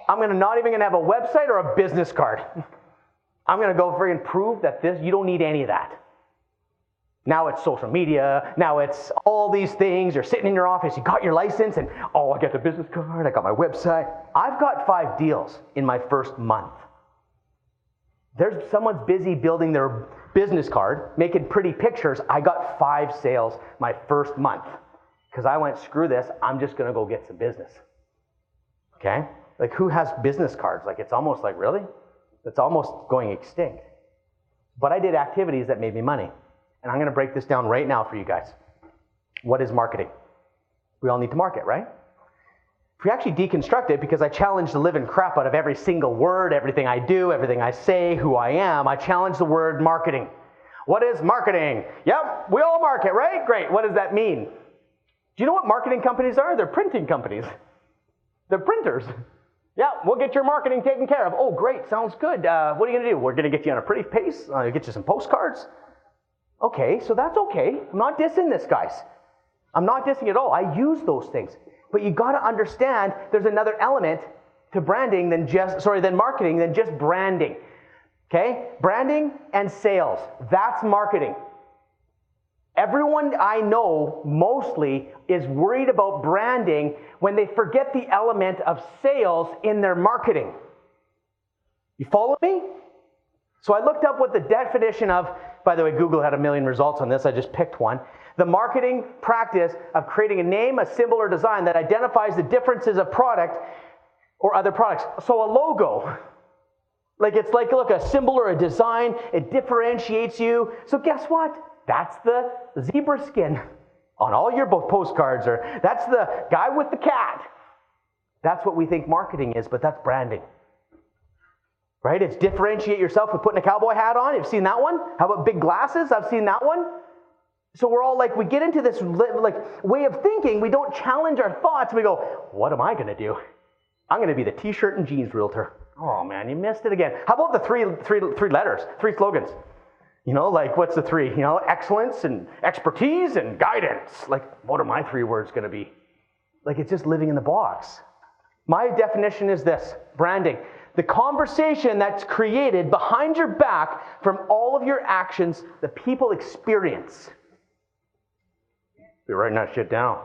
I'm not even going to have a website or a business card. I'm going to go friggin' prove that you don't need any of that. Now it's social media. Now it's all these things. You're sitting in your office. You got your license and, I got the business card. I got my website. I've got 5 deals in my first month. There's someone's busy building their business card, making pretty pictures. I got 5 sales my first month because I went, screw this. I'm just going to go get some business. Okay? Like who has business cards? Like it's almost like, really? It's almost going extinct. But I did activities that made me money. And I'm going to break this down right now for you guys. What is marketing? We all need to market, right? If we actually deconstruct it, because I challenge the living crap out of every single word, everything I do, everything I say, who I am, I challenge the word marketing. What is marketing? Yep, we all market, right? Great. What does that mean? Do you know what marketing companies are? They're printing companies. They're printers. Yeah, we'll get your marketing taken care of. Oh, great. Sounds good. What are you going to do? We're going to get you on a pretty pace. Get you some postcards. Okay, so that's okay. I'm not dissing this, guys. I'm not dissing at all. I use those things. But you got to understand there's another element to branding than marketing than just branding. Okay? Branding and sales. That's marketing. Everyone I know mostly is worried about branding when they forget the element of sales in their marketing. You follow me? So I looked up what the definition of, by the way, Google had 1 million results on this. I just picked one. The marketing practice of creating a name, a symbol, or design that identifies the differences of product or other products. So a logo, it's like, look, a symbol or a design, it differentiates you. So guess what? That's the zebra skin on all your postcards, or that's the guy with the cat. That's what we think marketing is, but that's branding. Right? It's differentiate yourself with putting a cowboy hat on. You've seen that one? How about big glasses? I've seen that one. So we're all we get into this way of thinking. We don't challenge our thoughts. We go, what am I going to do? I'm going to be the t-shirt and jeans realtor. Oh man, you missed it again. How about the three letters, 3 slogans? What's the 3? Excellence and expertise and guidance. What are my 3 words going to be? It's just living in the box. My definition is this: branding. The conversation that's created behind your back from all of your actions, the people experience. You're writing that shit down.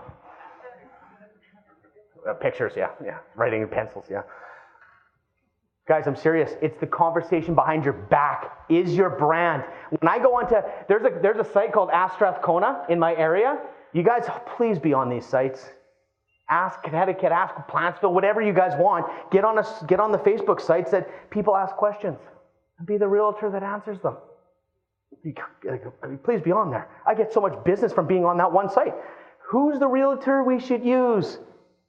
Pictures, yeah. Writing in pencils, yeah. Guys, I'm serious. It's the conversation behind your back is your brand. When I go onto, there's a site called Ask Strathcona in my area. You guys, please be on these sites. Ask Connecticut, Ask Plantsville, whatever you guys want. Get on the Facebook sites that people ask questions, and be the realtor that answers them. Please be on there. I get so much business from being on that one site. Who's the realtor we should use?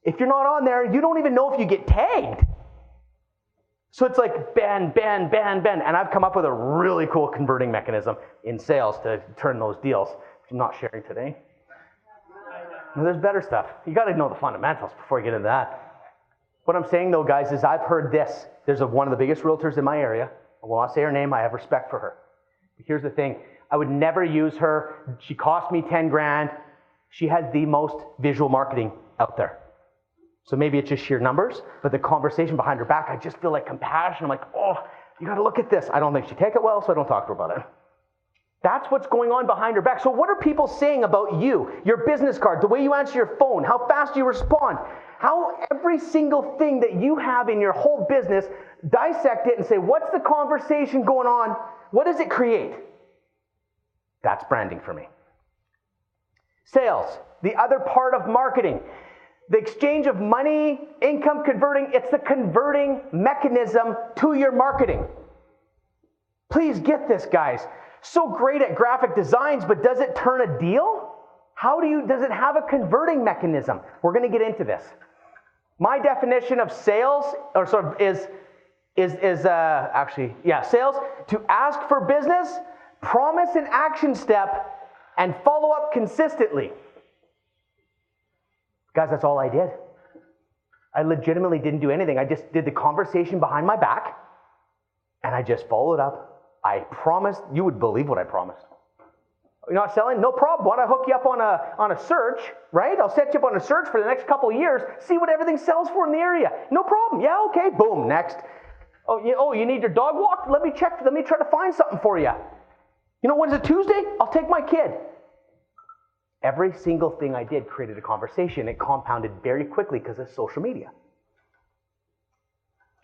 If you're not on there, you don't even know if you get tagged. So it's ban. And I've come up with a really cool converting mechanism in sales to turn those deals, which I'm not sharing today. Now, there's better stuff. You got to know the fundamentals before you get into that. What I'm saying, though, guys, is I've heard this. There's one of the biggest realtors in my area. I will not say her name. I have respect for her. But here's the thing. I would never use her. She cost me 10 grand. She has the most visual marketing out there. So maybe it's just sheer numbers, but the conversation behind her back, I just feel compassion. I'm oh, you got to look at this. I don't think she'd take it well, so I don't talk to her about it. That's what's going on behind her back. So what are people saying about you? Your business card, the way you answer your phone, how fast you respond, how every single thing that you have in your whole business, dissect it and say, what's the conversation going on? What does it create? That's branding for me. Sales, the other part of marketing. The exchange of money, income converting, it's the converting mechanism to your marketing. Please get this, guys. So great at graphic designs, but does it turn a deal? Does it have a converting mechanism? We're going to get into this. My definition of sales, sales, to ask for business, promise an action step, and follow up consistently. Guys, that's all I did. I legitimately didn't do anything. I just did the conversation behind my back, and I just followed up. I promised, you would believe what I promised. You're not selling? No problem. Why don't I hook you up on a search, right? I'll set you up on a search for the next couple of years, see what everything sells for in the area. No problem. Yeah, okay, boom, next. Oh, you need your dog walked? Let me try to find something for you. When's it, Tuesday? I'll take my kid. Every single thing I did created a conversation. It compounded very quickly because of social media.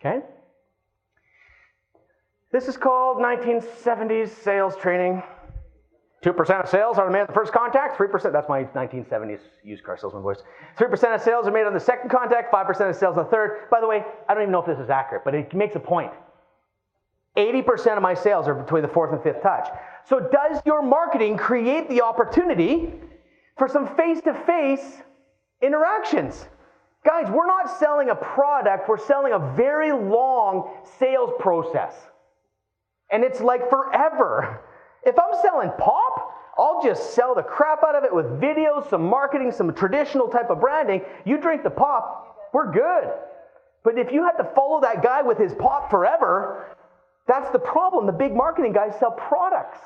Okay? This is called 1970s sales training. 2% of sales are made on the first contact, 3%, that's my 1970s used car salesman voice. 3% of sales are made on the second contact, 5% of sales on the third. By the way, I don't even know if this is accurate, but it makes a point. 80% of my sales are between the fourth and fifth touch. So does your marketing create the opportunity for some face-to-face interactions? Guys, we're not selling a product, we're selling a very long sales process. And it's like forever. If I'm selling pop, I'll just sell the crap out of it with videos, some marketing, some traditional type of branding. You drink the pop, we're good. But if you had to follow that guy with his pop forever, that's the problem. The big marketing guys sell products.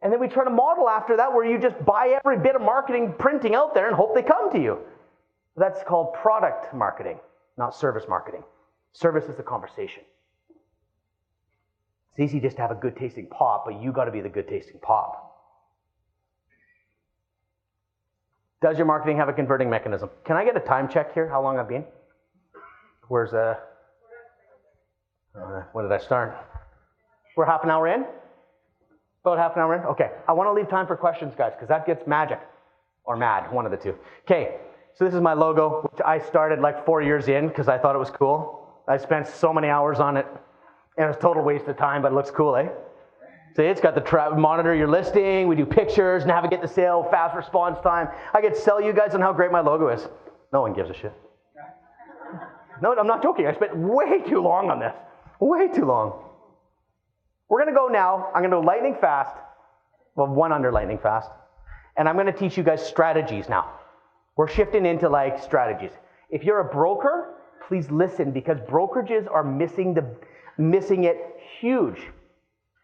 And then we try to model after that where you just buy every bit of marketing printing out there and hope they come to you. That's called product marketing, not service marketing. Service is the conversation. It's easy just to have a good tasting pop, but you got to be the good tasting pop. Does your marketing have a converting mechanism? Can I get a time check here? How long I've been? When did I start? We're half an hour in? About half an hour in? Okay. I want to leave time for questions, guys, because that gets magic. Or mad, one of the two. Okay. So this is my logo, which I started like 4 years in because I thought it was cool. I spent so many hours on it. And it was a total waste of time, but it looks cool, eh? See, it's got the monitor your listing. We do pictures, navigate the sale, fast response time. I could sell you guys on how great my logo is. No one gives a shit. No, I'm not joking. I spent way too long on this. Way too long. We're going to go now. I'm going to go lightning fast. Well, one under lightning fast. And I'm going to teach you guys strategies now. We're shifting into like strategies. If you're a broker, please listen because brokerages are missing it huge.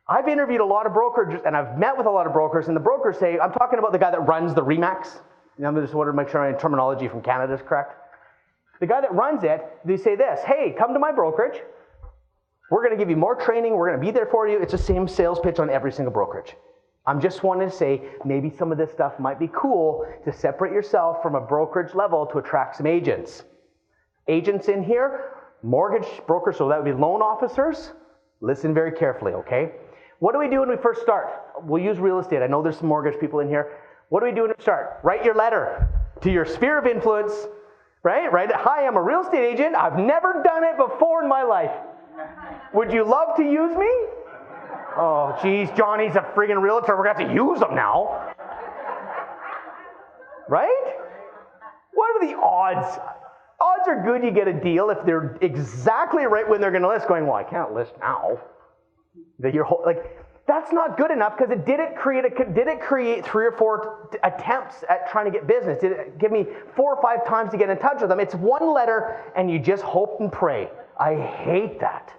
I've interviewed a lot of brokers and I've met with a lot of brokers and the brokers say, I'm talking about the guy that runs the Remax. I'm just wanting to make sure my terminology from Canada is correct. The guy that runs it, they say this, hey, come to my brokerage. We're going to give you more training. We're going to be there for you. It's the same sales pitch on every single brokerage. I'm just wanting to say maybe some of this stuff might be cool to separate yourself from a brokerage level to attract some agents. Agents in here, mortgage brokers, so that would be loan officers. Listen very carefully, okay? What do we do when we first start? We'll use real estate. I know there's some mortgage people in here. What do we do when we start? Write your letter to your sphere of influence, right? Hi, I'm a real estate agent. I've never done it before in my life. Would you love to use me? Oh, geez, Johnny's a friggin' realtor. We're going to have to use him now. Right? What are the odds? Odds are good you get a deal if they're exactly right when they're going to list, going, well, I can't list now. That's not good enough because did it create 3 or 4 attempts at trying to get business? Did it give me 4 or 5 times to get in touch with them? It's one letter and you just hope and pray. I hate that.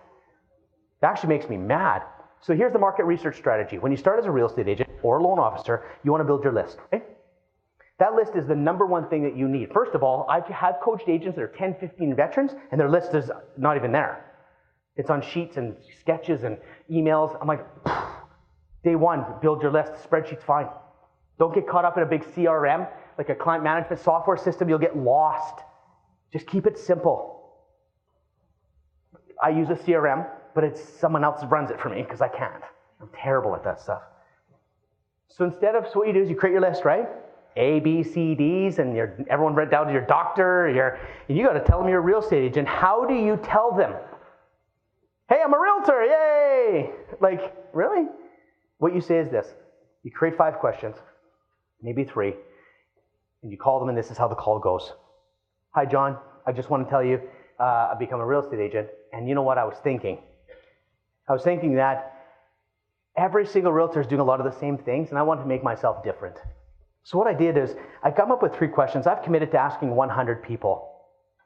It actually makes me mad. So here's the market research strategy. When you start as a real estate agent or a loan officer, you want to build your list. Okay? That list is the number one thing that you need. First of all, I have coached agents that are 10, 15 veterans, and their list is not even there. It's on sheets and sketches and emails. I'm like, day one, build your list. Spreadsheet's fine. Don't get caught up in a big CRM, like a client management software system. You'll get lost. Just keep it simple. I use a CRM, but it's someone else runs it for me because I can't. I'm terrible at that stuff. So what you do is you create your list, right? A, B, C, Ds, and everyone went down to your doctor. And you got to tell them you're a real estate agent. How do you tell them? Hey, I'm a realtor, yay! Like, really? What you say is this. You create 5 questions, maybe 3, and you call them, and this is how the call goes. Hi, John. I just want to tell you I've become a real estate agent, and you know what I was thinking? I was thinking that every single realtor is doing a lot of the same things, and I want to make myself different. So what I did is I come up with 3 questions. I've committed to asking 100 people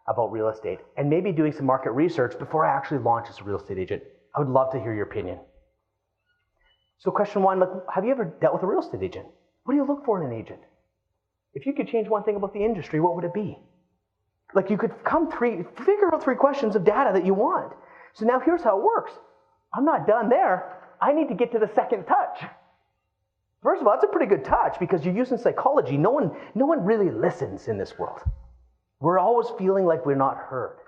about real estate and maybe doing some market research before I actually launch as a real estate agent. I would love to hear your opinion. So question 1, have you ever dealt with a real estate agent? What do you look for in an agent? If you could change one thing about the industry, what would it be? Like you could figure out 3 questions of data that you want. So now here's how it works. I'm not done there. I need to get to the second touch. First of all, that's a pretty good touch because you're using psychology. No one really listens in this world. We're always feeling like we're not heard.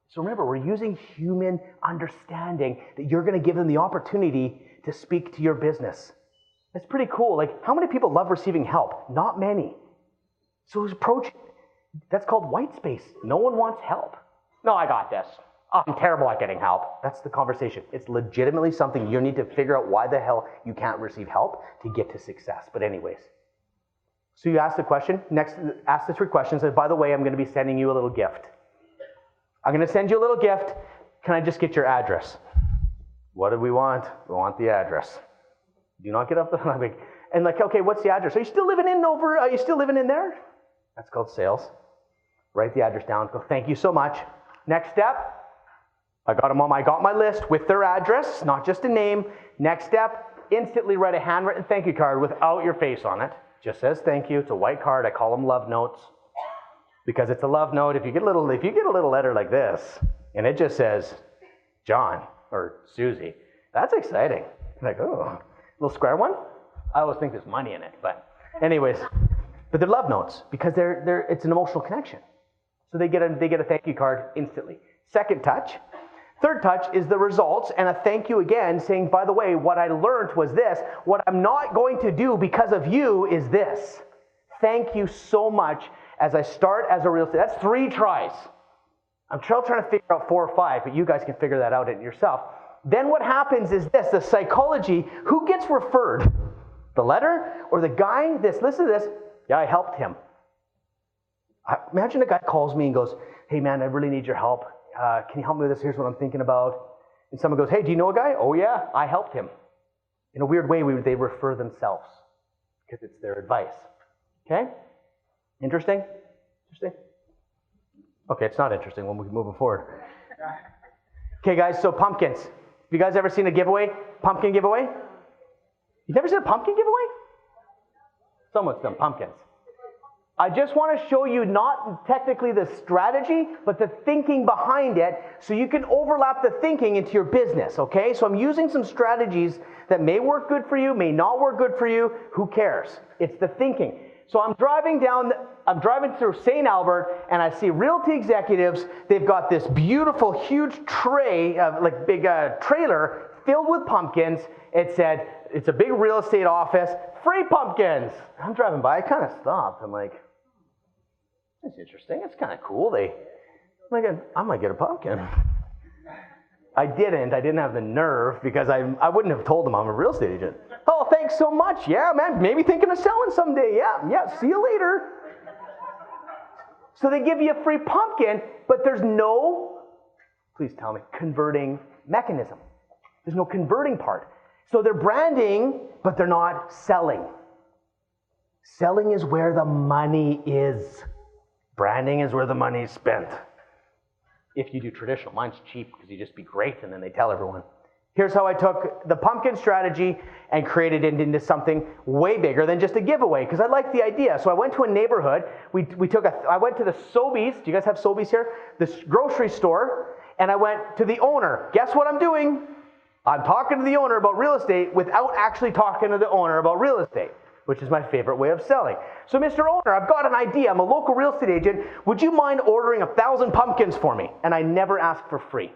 So remember, we're using human understanding that you're going to give them the opportunity to speak to your business. That's pretty cool. Like, how many people love receiving help? Not many. So approach it. That's called white space. No one wants help. No, I got this. Oh, I'm terrible at getting help. That's the conversation. It's legitimately something you need to figure out why the hell you can't receive help to get to success. But anyways, So you ask the question, next, ask the 3 questions, and by the way, I'm going to be sending you a little gift. I'm going to send you a little gift. Can I just get your address? What do we want? We want the address. Do not get up the and like, okay, what's the address? Are you still living in there? That's called sales. Write the address down. Go, thank you so much. Next step. I got my list with their address, not just a name. Next step, instantly write a handwritten thank you card without your face on it. Just says thank you. It's a white card. I call them love notes because it's a love note. If you get a little letter like this and it just says John or Susie, that's exciting. Like, oh, little square one. I always think there's money in it, but anyways, but they're love notes because it's an emotional connection. So they get a thank you card instantly. Second touch. Third touch is the results and a thank you again, saying, by the way, what I learned was this. What I'm not going to do because of you is this. Thank you so much as I start as a real estate. That's 3 tries. I'm still trying to figure out 4 or 5, but you guys can figure that out yourself. Then what happens is this, the psychology, who gets referred? The letter or the guy? Listen to this. Yeah, I helped him. Imagine a guy calls me and goes, hey man, I really need your help. Can you help me with this? Here's what I'm thinking about. And someone goes, hey, do you know a guy? Oh yeah, I helped him. In a weird way, they refer themselves because it's their advice. Okay? Interesting? Okay, it's not interesting when we're moving forward. Okay guys, so pumpkins. Have you guys ever seen a giveaway? Pumpkin giveaway? You've never seen a pumpkin giveaway? Someone's done pumpkins. I just want to show you not technically the strategy, but the thinking behind it so you can overlap the thinking into your business, okay? So I'm using some strategies that may work good for you, may not work good for you. Who cares? It's the thinking. So I'm driving through St. Albert, and I see realty executives. They've got this beautiful, huge tray, big trailer filled with pumpkins. It said, it's a big real estate office, free pumpkins. I'm driving by, I kind of stopped. I'm like, that's interesting. It's kind of cool. I might get a pumpkin. I didn't have the nerve because I wouldn't have told them I'm a real estate agent. Oh, thanks so much. Yeah, man, maybe thinking of selling someday. Yeah, see you later. So they give you a free pumpkin, but there's no, please tell me, converting mechanism. There's no converting part. So they're branding, but they're not selling. Selling is where the money is. Branding is where the money is spent. If you do traditional. Mine's cheap because you just be great and then they tell everyone. Here's how I took the pumpkin strategy and created it into something way bigger than just a giveaway because I liked the idea. So I went to a neighborhood. I went to the Sobeys. Do you guys have Sobeys here? This grocery store. And I went to the owner. Guess what I'm doing? I'm talking to the owner about real estate without actually talking to the owner about real estate, which is my favorite way of selling. So, Mr. Owner, I've got an idea. I'm a local real estate agent. Would you mind ordering 1,000 pumpkins for me? And I never ask for free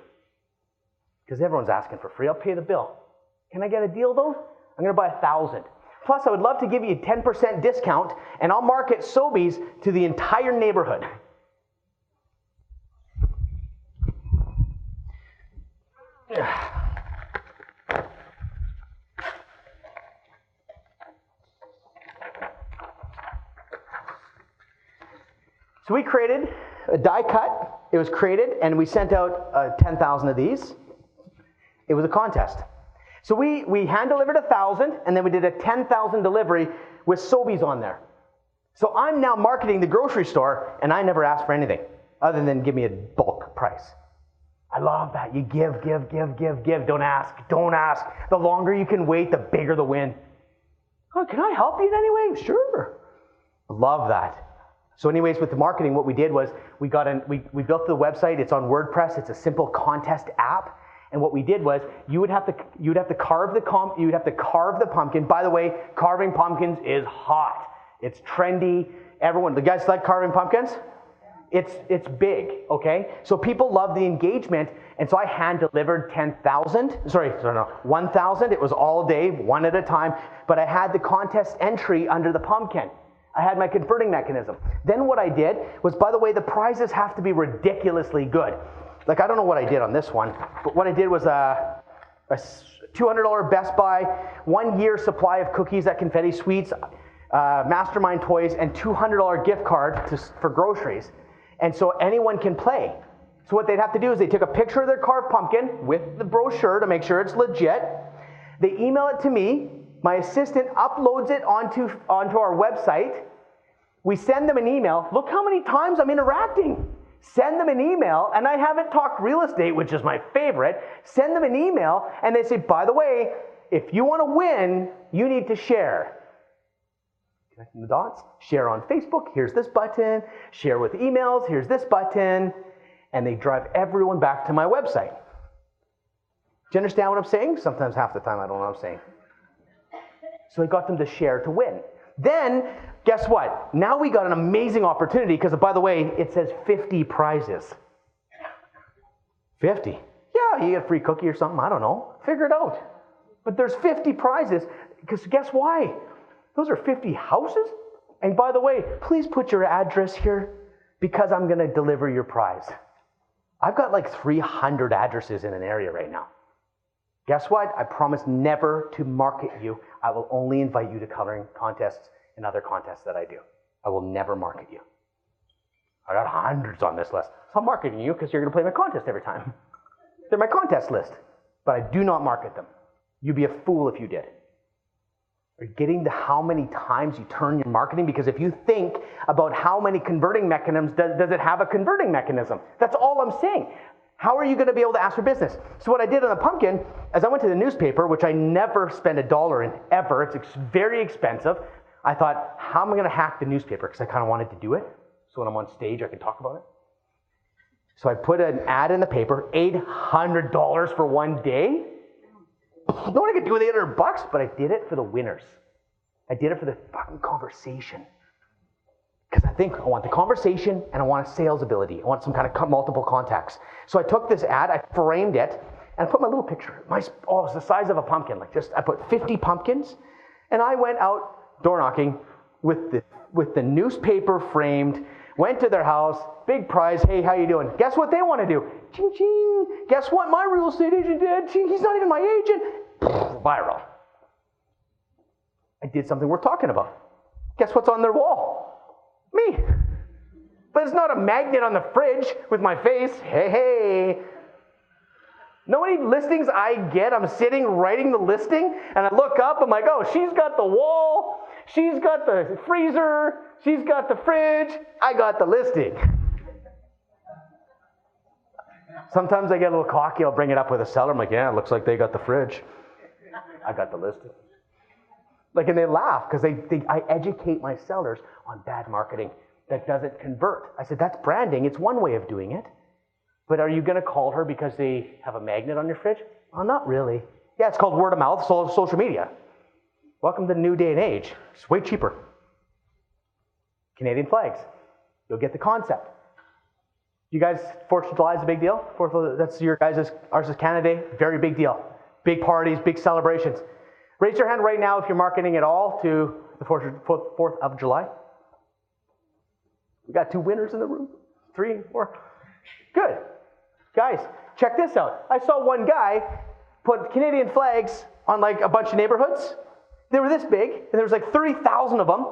because everyone's asking for free. I'll pay the bill. Can I get a deal, though? I'm going to buy 1,000. Plus, I would love to give you a 10% discount, and I'll market Sobeys to the entire neighborhood. So we created a die cut. It was created, and we sent out 10,000 of these. It was a contest. So we hand-delivered 1,000, and then we did a 10,000 delivery with Sobeys on there. So I'm now marketing the grocery store, and I never asked for anything other than give me a bulk price. I love that. You give. Don't ask. The longer you can wait, the bigger the win. Oh, can I help you in any way? Sure. Love that. So anyways, with the marketing, what we did was we built the website. It's on WordPress. It's a simple contest app. And what we did was you would have to carve the pumpkin. By the way, carving pumpkins is hot. It's trendy. The guys like carving pumpkins? It's big, okay? So people love the engagement. And so I hand-delivered 1,000. It was all day, one at a time. But I had the contest entry under the pumpkin. I had my converting mechanism. Then what I did was, by the way, the prizes have to be ridiculously good. Like, I don't know what I did on this one, but what I did was a $200 Best Buy, 1 year supply of cookies at Confetti Sweets, Mastermind toys, and $200 gift card for groceries. And so anyone can play. So what they'd have to do is they take a picture of their carved pumpkin with the brochure to make sure it's legit. They email it to me. My assistant uploads it onto our website. We send them an email. Look how many times I'm interacting. Send them an email, and I haven't talked real estate, which is my favorite. Send them an email, and they say, by the way, if you want to win, you need to share. Connecting the dots. Share on Facebook. Here's this button. Share with emails. Here's this button. And they drive everyone back to my website. Do you understand what I'm saying? Sometimes half the time I don't know what I'm saying. So I got them to share to win. Then, guess what? Now we got an amazing opportunity because, by the way, it says 50 prizes. 50. Yeah, you get a free cookie or something. I don't know. Figure it out. But there's 50 prizes because guess why? Those are 50 houses. And by the way, please put your address here because I'm going to deliver your prize. I've got like 300 addresses in an area right now. Guess what? I promise never to market you. I will only invite you to coloring contests and other contests that I do. I will never market you. I got hundreds on this list. So I'm marketing you because you're going to play my contest every time. They're my contest list, but I do not market them. You'd be a fool if you did. Are you getting to how many times you turn your marketing? Because if you think about how many converting mechanisms, does it have a converting mechanism? That's all I'm saying. How are you going to be able to ask for business? So what I did on the pumpkin, as I went to the newspaper, which I never spend $1 in ever, it's very expensive, I thought, how am I going to hack the newspaper? Because I kind of wanted to do it. So when I'm on stage, I can talk about it. So I put an ad in the paper, $800 for one day. No one could do with $800, but I did it for the winners. I did it for the fucking conversation. Because I think I want the conversation and I want a sales ability. I want some kind of multiple contacts. So I took this ad, I framed it, and I put my little picture. It's the size of a pumpkin. I put 50 pumpkins, and I went out door knocking with the newspaper framed, went to their house, big prize, hey, how you doing? Guess what they want to do? Ching, ching. Guess what my real estate agent did? Ching, he's not even my agent. Viral. I did something worth talking about. Guess what's on their wall? Me. But it's not a magnet on the fridge with my face. Hey, hey. Know any listings I get? I'm sitting writing the listing, and I look up, I'm like, oh, she's got the wall, she's got the freezer, she's got the fridge, I got the listing. Sometimes I get a little cocky, I'll bring it up with a seller, I'm like, yeah, it looks like they got the fridge. I got the listing. And they laugh, because I educate my sellers on bad marketing that doesn't convert. I said, that's branding, it's one way of doing it. But are you going to call her because they have a magnet on your fridge? Oh, not really. Yeah, it's called word of mouth, social media. Welcome to the new day and age. It's way cheaper. Canadian flags. You'll get the concept. You guys, 4th of July is a big deal? That's your guys', ours is Canada Day. Very big deal. Big parties, big celebrations. Raise your hand right now if you're marketing at all to the 4th of July. We got 2 winners in the room. 3, 4. Good. Guys, check this out. I saw one guy put Canadian flags on a bunch of neighborhoods. They were this big, and there was 30,000 of them.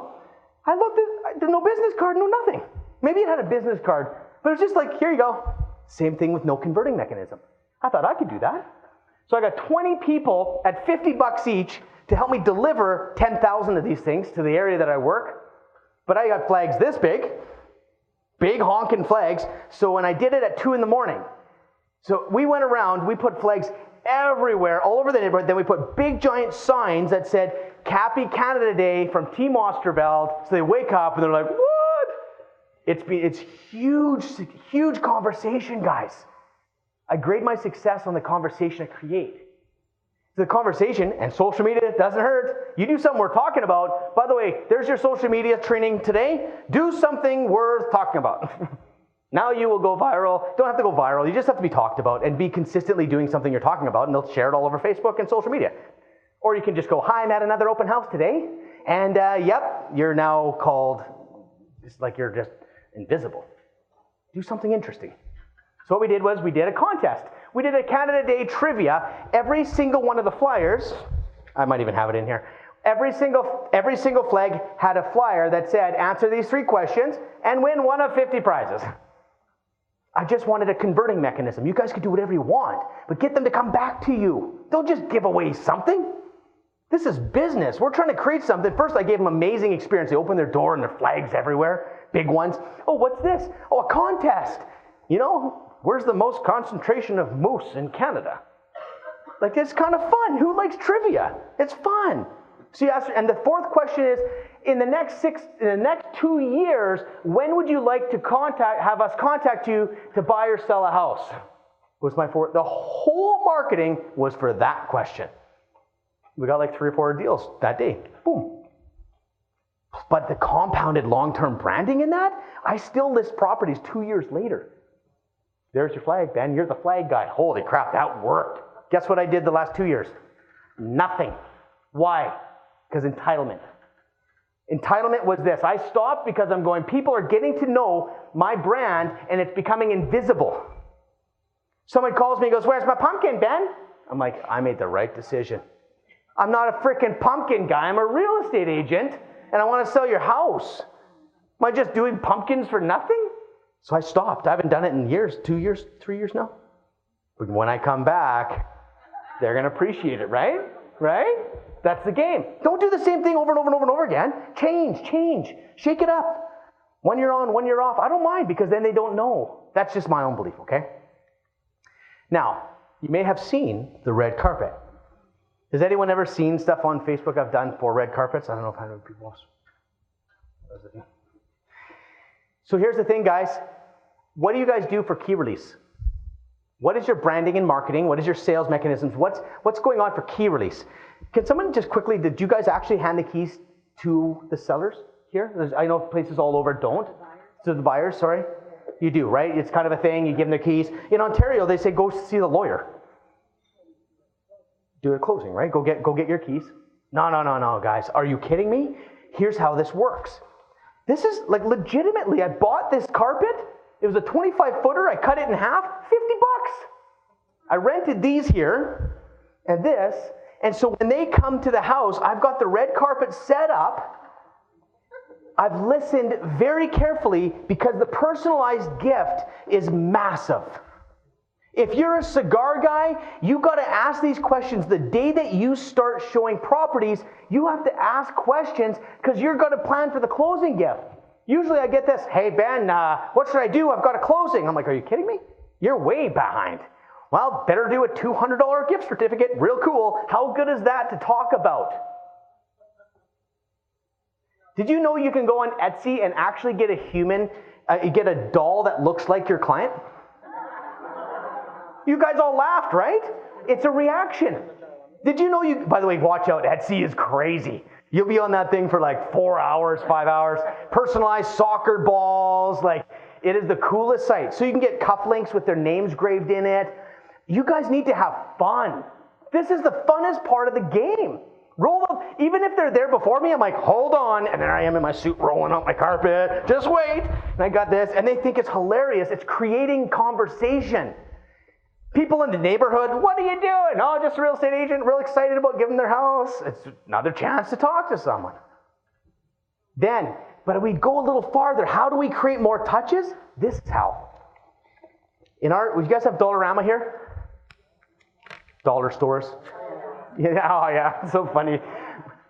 I looked at, there's no business card, no nothing. Maybe it had a business card, but it was just here you go. Same thing with no converting mechanism. I thought I could do that. So I got 20 people at $50 each to help me deliver 10,000 of these things to the area that I work. But I got flags this big honking flags. So when I did it at 2 a.m, so we went around, we put flags everywhere, all over the neighborhood. Then we put big giant signs that said, Happy Canada Day from Team Osterveld. So they wake up and they're like, what? It's huge conversation, guys. I grade my success on the conversation I create. The conversation, and social media doesn't hurt. You do something we're talking about. By the way, there's your social media training today. Do something worth talking about. Now you will go viral. Don't have to go viral. You just have to be talked about and be consistently doing something you're talking about, and they'll share it all over Facebook and social media. Or you can just go, hi, I'm at another open house today, and yep, you're now called, it's like you're just invisible. Do something interesting. So what we did was we did a contest. We did a Canada Day trivia. Every single one of the flyers, I might even have it in here, Every single flag had a flyer that said, answer these 3 questions and win one of 50 prizes. I just wanted a converting mechanism. You guys could do whatever you want, but get them to come back to you. Don't just give away something. This is business. We're trying to create something. First, I gave them amazing experience. They opened their door and there are flags everywhere, big ones. Oh, what's this? Oh, a contest. You know, where's the most concentration of moose in Canada? Like, it's kind of fun. Who likes trivia? It's fun. So you ask, and the 4th question is, in the next 2 years, when would you like to have us contact you to buy or sell a house? Was my 4th. The whole marketing was for that question. We got like 3 or 4 deals that day. Boom. But the compounded long-term branding in that, I still list properties 2 years later. There's your flag, Ben. You're the flag guy. Holy crap, that worked. Guess what I did the last 2 years? Nothing. Why? Because entitlement. Entitlement was this. I stopped because I'm going, people are getting to know my brand and it's becoming invisible. Someone calls me and goes, where's my pumpkin, Ben? I'm like, I made the right decision. I'm not a freaking pumpkin guy. I'm a real estate agent and I want to sell your house. Am I just doing pumpkins for nothing? So I stopped. I haven't done it in years, 2 years, 3 years now. But when I come back, they're going to appreciate it, right? Right? That's the game. Don't do the same thing over and over and over and over again. Change. Shake it up. 1 year on, 1 year off. I don't mind because then they don't know. That's just my own belief, okay? Now, you may have seen the red carpet. Has anyone ever seen stuff on Facebook I've done for red carpets? I don't know if I know people else. So here's the thing, guys. What do you guys do for key release? What is your branding and marketing? What is your sales mechanisms? What's going on for key release? Can someone just quickly, did you guys actually hand the keys to the sellers here? I know places all over don't. To the buyers, sorry. You do, right? It's kind of a thing. You give them the keys. In Ontario, they say, go see the lawyer. Do a closing, right? Go get your keys. No, guys. Are you kidding me? Here's how this works. This is like legitimately, I bought this carpet. It was a 25-footer. I cut it in half. $50. I rented these here and this. And so when they come to the house, I've got the red carpet set up. I've listened very carefully because the personalized gift is massive. If you're a cigar guy, you got to ask these questions. The day that you start showing properties, you have to ask questions because you're going to plan for the closing gift. Usually I get this, hey Ben, what should I do? I've got a closing. I'm like, are you kidding me? You're way behind. Well, better do a $200 gift certificate. Real cool. How good is that to talk about? Did you know you can go on Etsy and actually get get a doll that looks like your client? You guys all laughed, right? It's a reaction. Did you know by the way, watch out, Etsy is crazy. You'll be on that thing for like 4 hours, 5 hours. Personalized soccer balls, like it is the coolest site. So you can get cufflinks with their names graved in it. You guys need to have fun. This is the funnest part of the game. Roll up, even if they're there before me, I'm like, hold on, and there I am in my suit rolling out my carpet. Just wait, and I got this, and they think it's hilarious. It's creating conversation. People in the neighborhood, what are you doing? Oh, just a real estate agent, real excited about giving their house. It's another chance to talk to someone. But we go a little farther. How do we create more touches? This is how. You guys have Dollarama here? Dollar stores? Yeah, oh yeah, so funny.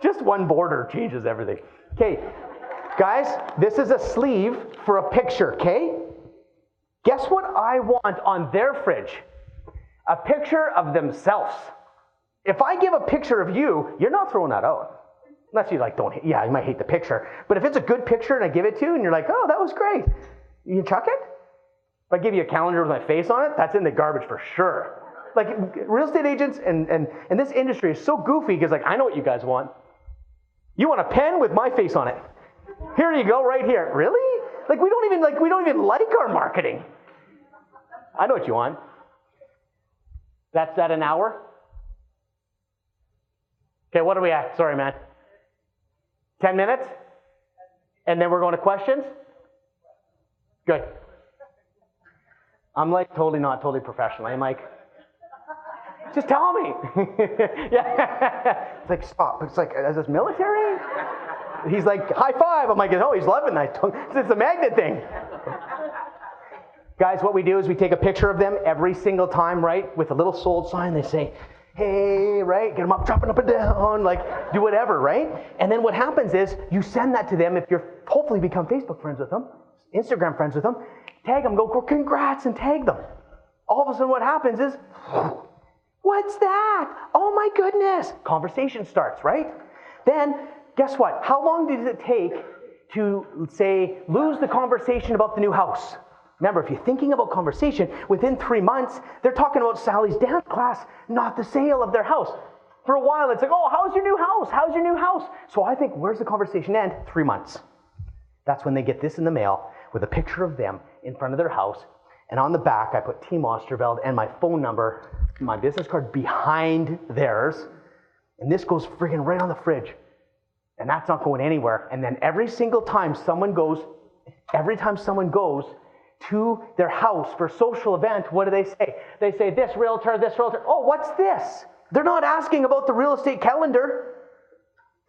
Just one border changes everything. Okay, guys, this is a sleeve for a picture, okay? Guess what I want on their fridge? A picture of themselves. If I give a picture of you, you're not throwing that out. Unless you you might hate the picture. But if it's a good picture and I give it to you and you're like, oh, that was great. You chuck it? If I give you a calendar with my face on it, that's in the garbage for sure. Like real estate agents and this industry is so goofy because I know what you guys want. You want a pen with my face on it. Here you go, right here. Really? We don't even like our marketing. I know what you want. That's at an hour? Okay, what are we at? Sorry, man. 10 minutes? And then we're going to questions? Good. I'm totally not totally professional. I'm Just tell me. Yeah. It's like, stop. It's like, is this military? He's like, high five. I'm like, oh, he's loving that. It's a magnet thing. Guys, what we do is we take a picture of them every single time, right? With a little sold sign. They say, hey, right? Get them up, jumping up and down, like do whatever, right? And then what happens is you send that to them if you're hopefully become Facebook friends with them, Instagram friends with them, tag them, go congrats and tag them. All of a sudden what happens is, what's that? Oh my goodness. Conversation starts, right? Then guess what? How long does it take to say, lose the conversation about the new house? Remember, if you're thinking about conversation, within 3 months, they're talking about Sally's dance class, not the sale of their house. For a while, it's like, oh, how's your new house? How's your new house? So I think, where's the conversation end? 3 months. That's when they get this in the mail with a picture of them in front of their house. And on the back, I put Team Osterveld and my phone number, my business card behind theirs. And this goes friggin' right on the fridge. And that's not going anywhere. And then every time someone goes to their house for a social event, what do they say? They say, this realtor. Oh, what's this? They're not asking about the real estate calendar.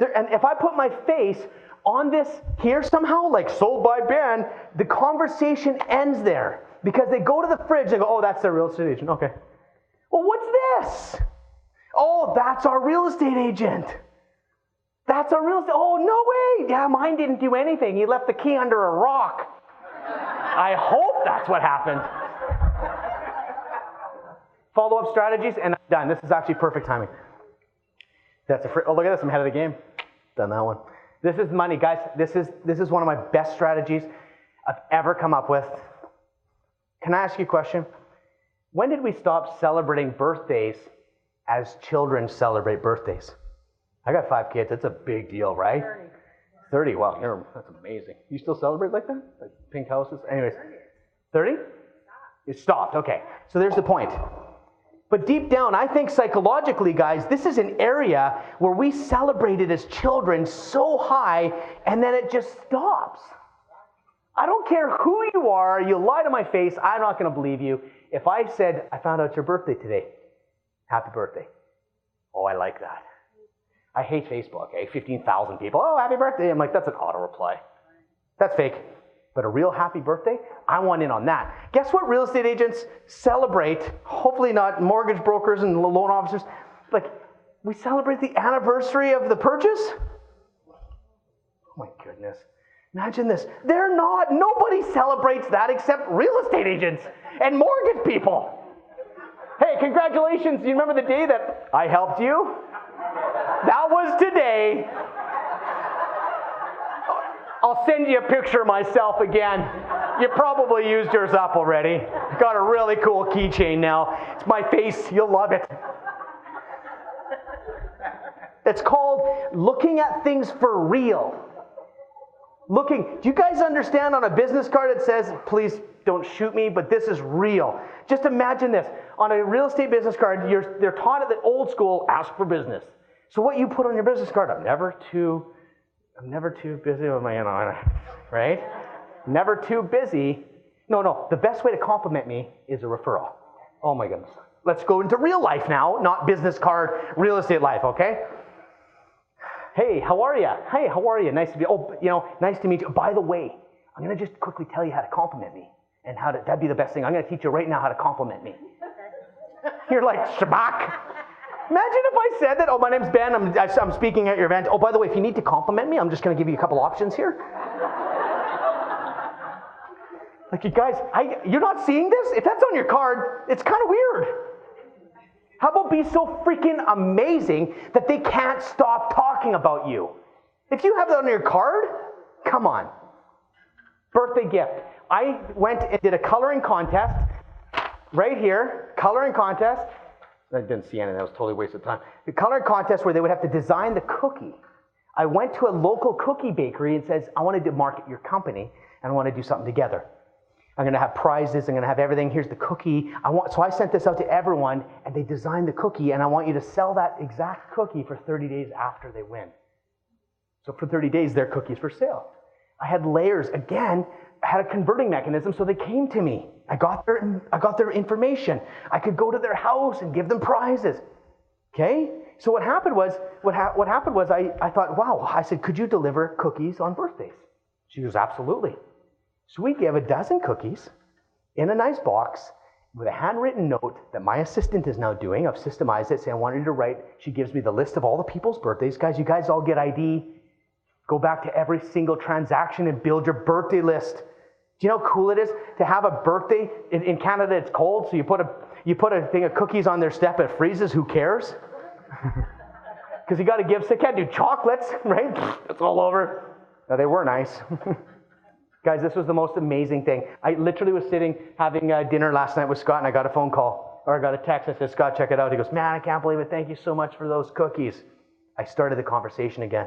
And if I put my face on this here somehow, like sold by Ben, the conversation ends there. Because they go to the fridge and go, oh, that's their real estate agent. Okay. Well, what's this? Oh, that's our real estate agent. That's our real estate. Oh, no way. Yeah, mine didn't do anything. He left the key under a rock. I hope that's what happened. Follow-up strategies, and I'm done. This is actually perfect timing. Oh, look at this. I'm ahead of the game. Done that one. This is money, guys. This is one of my best strategies I've ever come up with. Can I ask you a question? When did we stop celebrating birthdays as children celebrate birthdays? I got 5 kids. It's a big deal, right? 30. Wow, that's amazing. You still celebrate like that? Like pink houses? Anyways, 30? It stopped. Okay. So there's the point. But deep down, I think psychologically, guys, this is an area where we celebrated as children so high, and then it just stops. I don't care who you are. You lie to my face. I'm not going to believe you. If I said, I found out your birthday today. Happy birthday. Oh, I like that. I hate Facebook, 15,000 people. Oh, happy birthday. I'm like, that's an auto reply. That's fake. But a real happy birthday, I want in on that. Guess what real estate agents celebrate? Hopefully not mortgage brokers and loan officers. Like, we celebrate the anniversary of the purchase? Oh my goodness. Imagine this. They're not. Nobody celebrates that except real estate agents and mortgage people. Hey, congratulations. You remember the day that I helped you? That was today. I'll send you a picture of myself again. You probably used yours up already. Got a really cool keychain now. It's my face. You'll love it. It's called looking at things for real. Do you guys understand on a business card it says, please don't shoot me, but this is real. Just imagine this. On a real estate business card, they're taught at the old school, ask for business. So what you put on your business card, I'm never too busy with my, right? Never too busy. No, the best way to compliment me is a referral. Oh my goodness. Let's go into real life now, not business card, real estate life, okay? Hey, how are you? Hey, how are you? Nice to be, nice to meet you. By the way, I'm going to just quickly tell you how to compliment me and that'd be the best thing. I'm going to teach you right now how to compliment me. You're like, shabak. Imagine if I said that, oh, my name's Ben, I'm speaking at your event. Oh, by the way, if you need to compliment me, I'm just going to give you a couple options here. Like, you guys, you're not seeing this? If that's on your card, it's kind of weird. How about be so freaking amazing that they can't stop talking about you? If you have that on your card, come on. Birthday gift. I went and did a coloring contest right here, coloring contest. I didn't see any, that was totally a waste of time. The coloring contest where they would have to design the cookie. I went to a local cookie bakery and says, I wanted to market your company and I want to do something together. I'm going to have prizes, I'm going to have everything, here's the cookie. So I sent this out to everyone and they designed the cookie and I want you to sell that exact cookie for 30 days after they win. So for 30 days, their cookie's for sale. I had layers, again, had a converting mechanism, so they came to me. I got their information. I could go to their house and give them prizes. Okay? So what happened was I thought, wow, I said, could you deliver cookies on birthdays? She goes, absolutely. So we gave a dozen cookies in a nice box with a handwritten note that my assistant is now doing. I've systemized it, saying I want you to write. She gives me the list of all the people's birthdays. Guys, you guys all get ID. Go back to every single transaction and build your birthday list. Do you know how cool it is to have a birthday? In Canada, it's cold, so you put a thing of cookies on their step, it freezes, who cares? Because you got to give, so you can't do chocolates, right? It's all over. No, they were nice. Guys, this was the most amazing thing. I literally was sitting having dinner last night with Scott, and I got a phone call, or I got a text. I said, Scott, check it out. He goes, man, I can't believe it. Thank you so much for those cookies. I started the conversation again.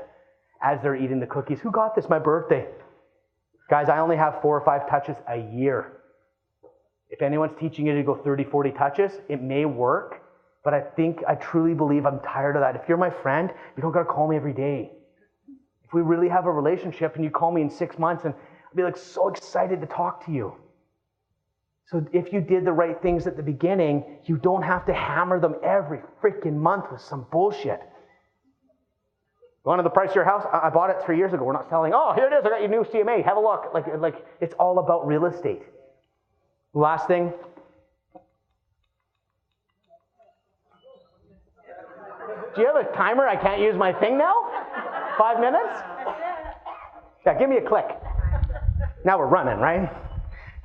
As they're eating the cookies, who got this? My birthday. Guys, I only have 4 or 5 touches a year. If anyone's teaching you to go 30, 40 touches, it may work, but I truly believe I'm tired of that. If you're my friend, you don't got to call me every day. If we really have a relationship and you call me in 6 months, and I'll be like so excited to talk to you. So if you did the right things at the beginning, you don't have to hammer them every freaking month with some bullshit. Going to the price of your house? I bought it 3 years ago. We're not selling. Oh, here it is. I got your new CMA. Have a look. Like it's all about real estate. Last thing. Do you have a timer? I can't use my thing now? 5 minutes? Yeah, give me a click. Now we're running, right?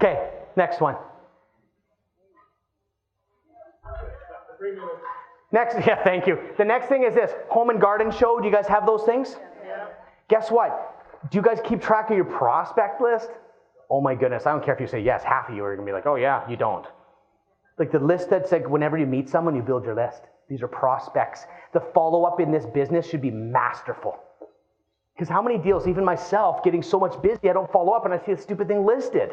Okay, next one. Next, yeah, thank you. The next thing is this, home and garden show. Do you guys have those things? Yeah. Guess what? Do you guys keep track of your prospect list? Oh my goodness, I don't care if you say yes, half of you are going to be like, oh yeah, you don't. Like the list that's like whenever you meet someone, you build your list. These are prospects. The follow-up in this business should be masterful. Because how many deals, even myself, getting so much busy, I don't follow up and I see a stupid thing listed.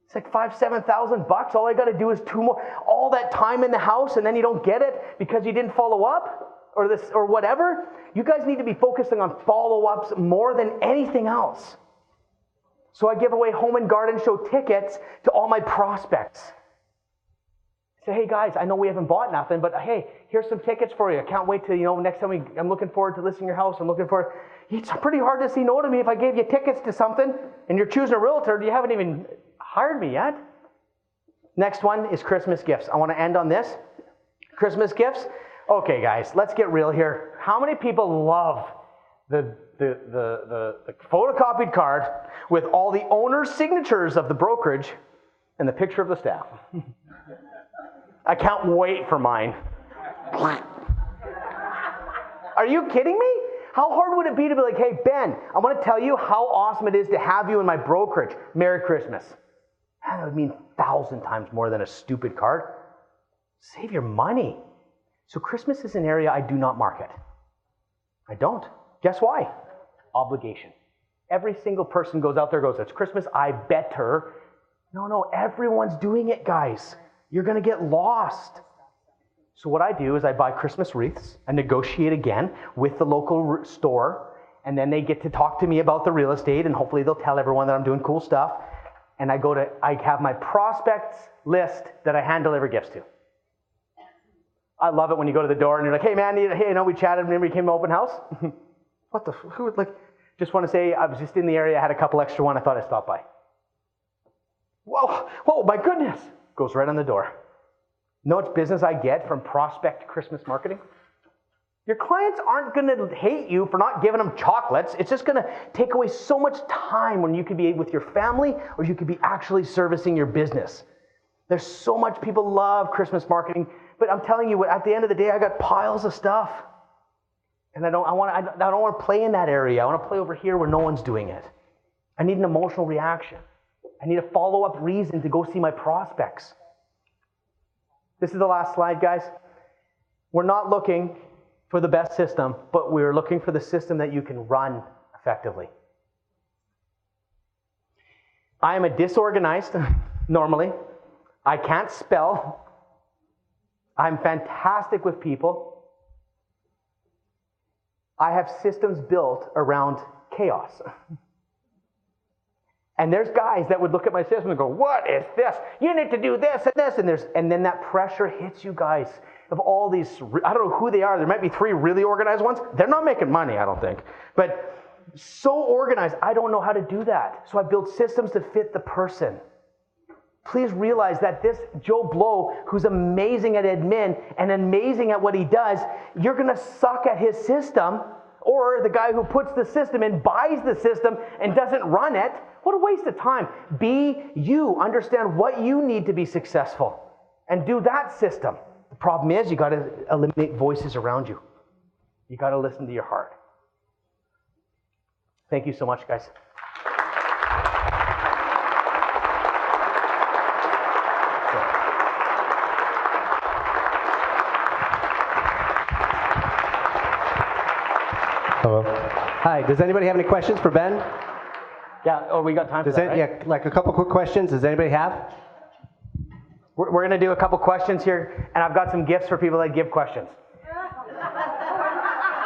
It's like $5,000-$7,000. All I got to do is 2 more. All that time in the house, and then you don't get it because you didn't follow up, or whatever. You guys need to be focusing on follow-ups more than anything else. So I give away home and garden show tickets to all my prospects. Say, hey guys, I know we haven't bought nothing, but hey, here's some tickets for you. I can't wait till next time I'm looking forward to listing your house. It's pretty hard to say no to me if I gave you tickets to something, and you're choosing a realtor. You haven't even hired me yet. Next one is Christmas gifts. I want to end on this. Christmas gifts. Okay, guys, let's get real here. How many people love the photocopied card with all the owner's signatures of the brokerage and the picture of the staff? I can't wait for mine. Are you kidding me? How hard would it be to be like, hey, Ben, I want to tell you how awesome it is to have you in my brokerage. Merry Christmas. That would mean 1,000 times more than a stupid card. Save your money. So Christmas is an area I do not market. I don't. Guess why? Obligation. Every single person goes out there and goes, it's Christmas, I better. No, everyone's doing it, guys. You're going to get lost. So what I do is I buy Christmas wreaths and negotiate again with the local store, and then they get to talk to me about the real estate, and hopefully they'll tell everyone that I'm doing cool stuff. And I have my prospects list that I hand deliver gifts to. I love it when you go to the door and you're like, hey man, we chatted, remember you came to open house? What the, who, like, just want to say, I was just in the area, I had a couple extra one, I thought I'd stop by. Whoa, my goodness. Goes right on the door. Know what business I get from prospect Christmas marketing? Your clients aren't going to hate you for not giving them chocolates. It's just going to take away so much time when you could be with your family or you could be actually servicing your business. There's so much people love Christmas marketing, but I'm telling you, at the end of the day, I got piles of stuff. And I don't want to play in that area. I want to play over here where no one's doing it. I need an emotional reaction. I need a follow-up reason to go see my prospects. This is the last slide, guys. We're not looking for the best system, but we're looking for the system that you can run effectively. I am a disorganized, normally. I can't spell. I'm fantastic with people. I have systems built around chaos. And there's guys that would look at my system and go, what is this? You need to do this and this. And then that pressure hits you guys of all these, I don't know who they are. There might be 3 really organized ones. They're not making money, I don't think. But so organized, I don't know how to do that. So I build systems to fit the person. Please realize that this Joe Blow, who's amazing at admin and amazing at what he does, you're going to suck at his system. Or the guy who puts the system in, buys the system, and doesn't run it. What a waste of time. Be you. Understand what you need to be successful. And do that system. The problem is you got to eliminate voices around you. You got to listen to your heart. Thank you so much, guys. Hello. Hi, does anybody have any questions for Ben? Yeah, oh, we got time for that, right? Yeah, like a couple quick questions. Does anybody have? We're going to do a couple questions here, and I've got some gifts for people that give questions.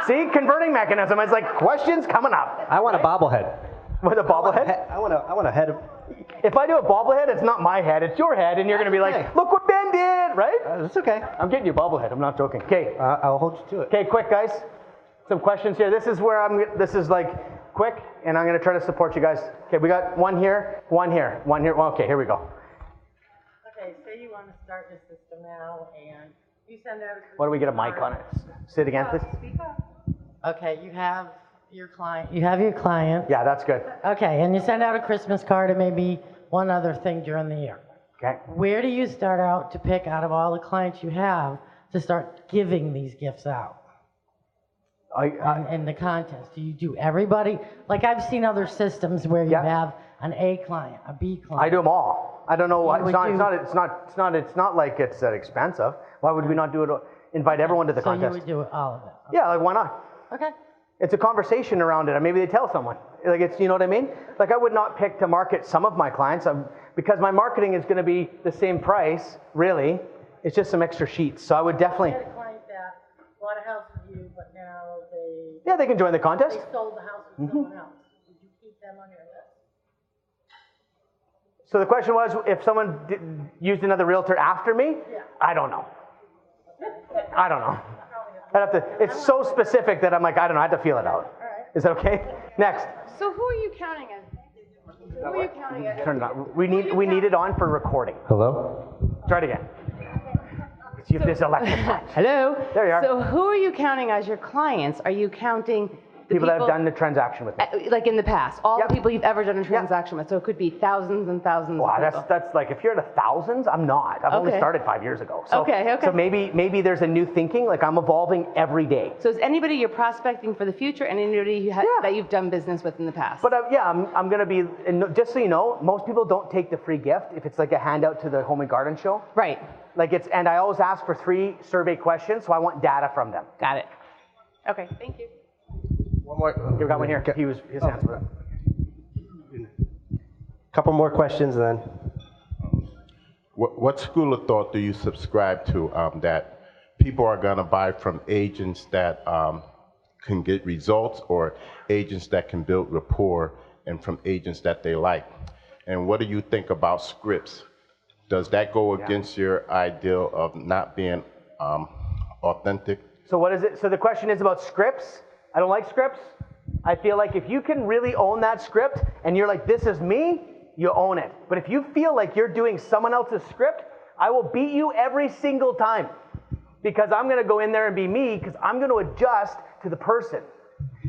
See, converting mechanism. It's like questions coming up. I want a bobblehead. With a bobblehead? I want a head of... If I do a bobblehead, it's not my head, it's your head, and you're going to be like, Hey. look what Ben did, right? That's okay. I'm getting you a bobblehead. I'm not joking. Okay. I'll hold you to it. Okay, quick, guys. Some questions here. This is where this is like quick, and I'm going to try to support you guys. Okay, we got one here, one here, one here. Well, okay, here we go. Okay, say you want to start your system now, and you send out a... Why don't we get a mic on it? Say it again, please. Speak up. Okay, you have your client. You have your client. Yeah, that's good. Okay, and you send out a Christmas card and maybe one other thing during the year. Okay. Where do you start out to pick out of all the clients you have to start giving these gifts out? In the contest, do you do everybody? Like I've seen other systems where you have an A client, a B client. I do them all. I don't know why. You It's not like it's that expensive. Why would we not do it? Invite everyone to the contest. So you would do all of it. Yeah, like why not? Okay. It's a conversation around it, and maybe they tell someone. Like it's, you know what I mean? Like I would not pick to market some of my clients because my marketing is going to be the same price. Really, it's just some extra sheets. So I would definitely. You had a client that bought a house with you, but now they can join the contest. They sold the house with someone else. Did you keep them on your list? So the question was, if someone used another realtor after me, I don't know. I don't know. I'd have to. It's so specific that I'm like, I don't know. I have to feel it out. Is that okay? Next. So who are you counting as? Who are you counting as? Turn it on. We need it on for recording. Hello? Try it again. See if this electrifies. Hello? There you are. So who are you counting as your clients? Are you counting the People that have done the transaction with me. like in the past, all Yep. the people you've ever done a transaction with. So it could be thousands and thousands Wow, of people. that's like, if you're at thousands, I'm not. I've only Okay. started 5 years ago. So, Okay. So maybe there's a new thinking, like I'm evolving every day. So is anybody you're prospecting for the future and anybody that you've done business with in the past? But I'm going to be, and just so you know, most people don't take the free gift if it's like a handout to the Home and Garden Show. Right. And I always ask for 3 survey questions, so I want data from them. Got it. Okay, thank you. One more. You got one here. His hands were up. Couple more questions and then. What school of thought do you subscribe to that people are going to buy from agents that can get results, or agents that can build rapport, and from agents that they like? And what do you think about scripts? Does that go against your ideal of not being authentic? So what is it? So the question is about scripts. I don't like scripts. I feel like if you can really own that script and you're like, this is me, you own it. But if you feel like you're doing someone else's script, I will beat you every single time, because I'm going to go in there and be me, because I'm going to adjust to the person.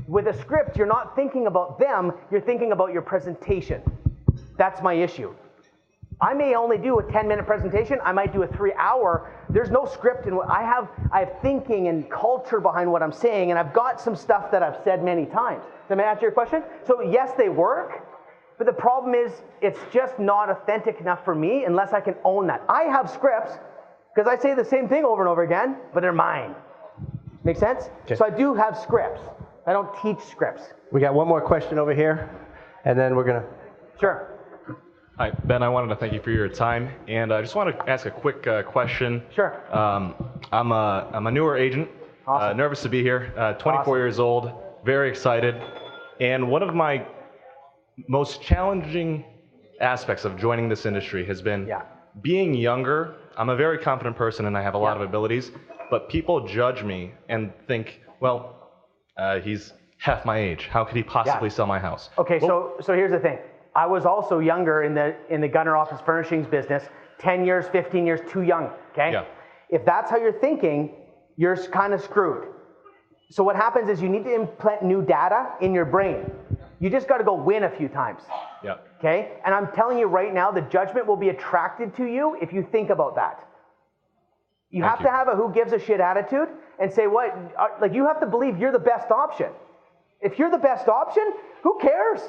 With a script, you're not thinking about them, you're thinking about your presentation. That's my issue. I may only do a 10-minute presentation. I might do a 3-hour. There's no script in what I have thinking and culture behind what I'm saying, and I've got some stuff that I've said many times. Does that answer your question? So yes, they work, but the problem is it's just not authentic enough for me unless I can own that. I have scripts because I say the same thing over and over again, but they're mine. Make sense? Okay. So I do have scripts. I don't teach scripts. We got one more question over here, and then we're going to... Sure. Hi, Ben, I wanted to thank you for your time, and I just want to ask a quick question. Sure. I'm a newer agent, Awesome. nervous to be here, 24 Awesome. years old, very excited, and one of my most challenging aspects of joining this industry has been Yeah. being younger. I'm a very confident person and I have a lot of abilities, but people judge me and think, well, he's half my age. How could he possibly sell my house? Okay, so here's the thing. I was also younger in the gunner office furnishings business, 10 years, 15 years too young, okay? Yeah. If that's how you're thinking, you're kind of screwed. So what happens is you need to implant new data in your brain. You just got to go win a few times. Yeah. Okay? And I'm telling you right now, the judgment will be attracted to you if you think about that. You have to have a who gives a shit attitude and say what, like you have to believe you're the best option. If you're the best option, who cares?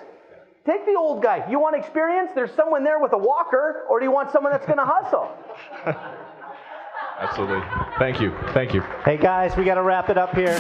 Take the old guy. You want experience? There's someone there with a walker, or do you want someone that's going to hustle? Absolutely. Thank you. Thank you. Hey guys, we got to wrap it up here.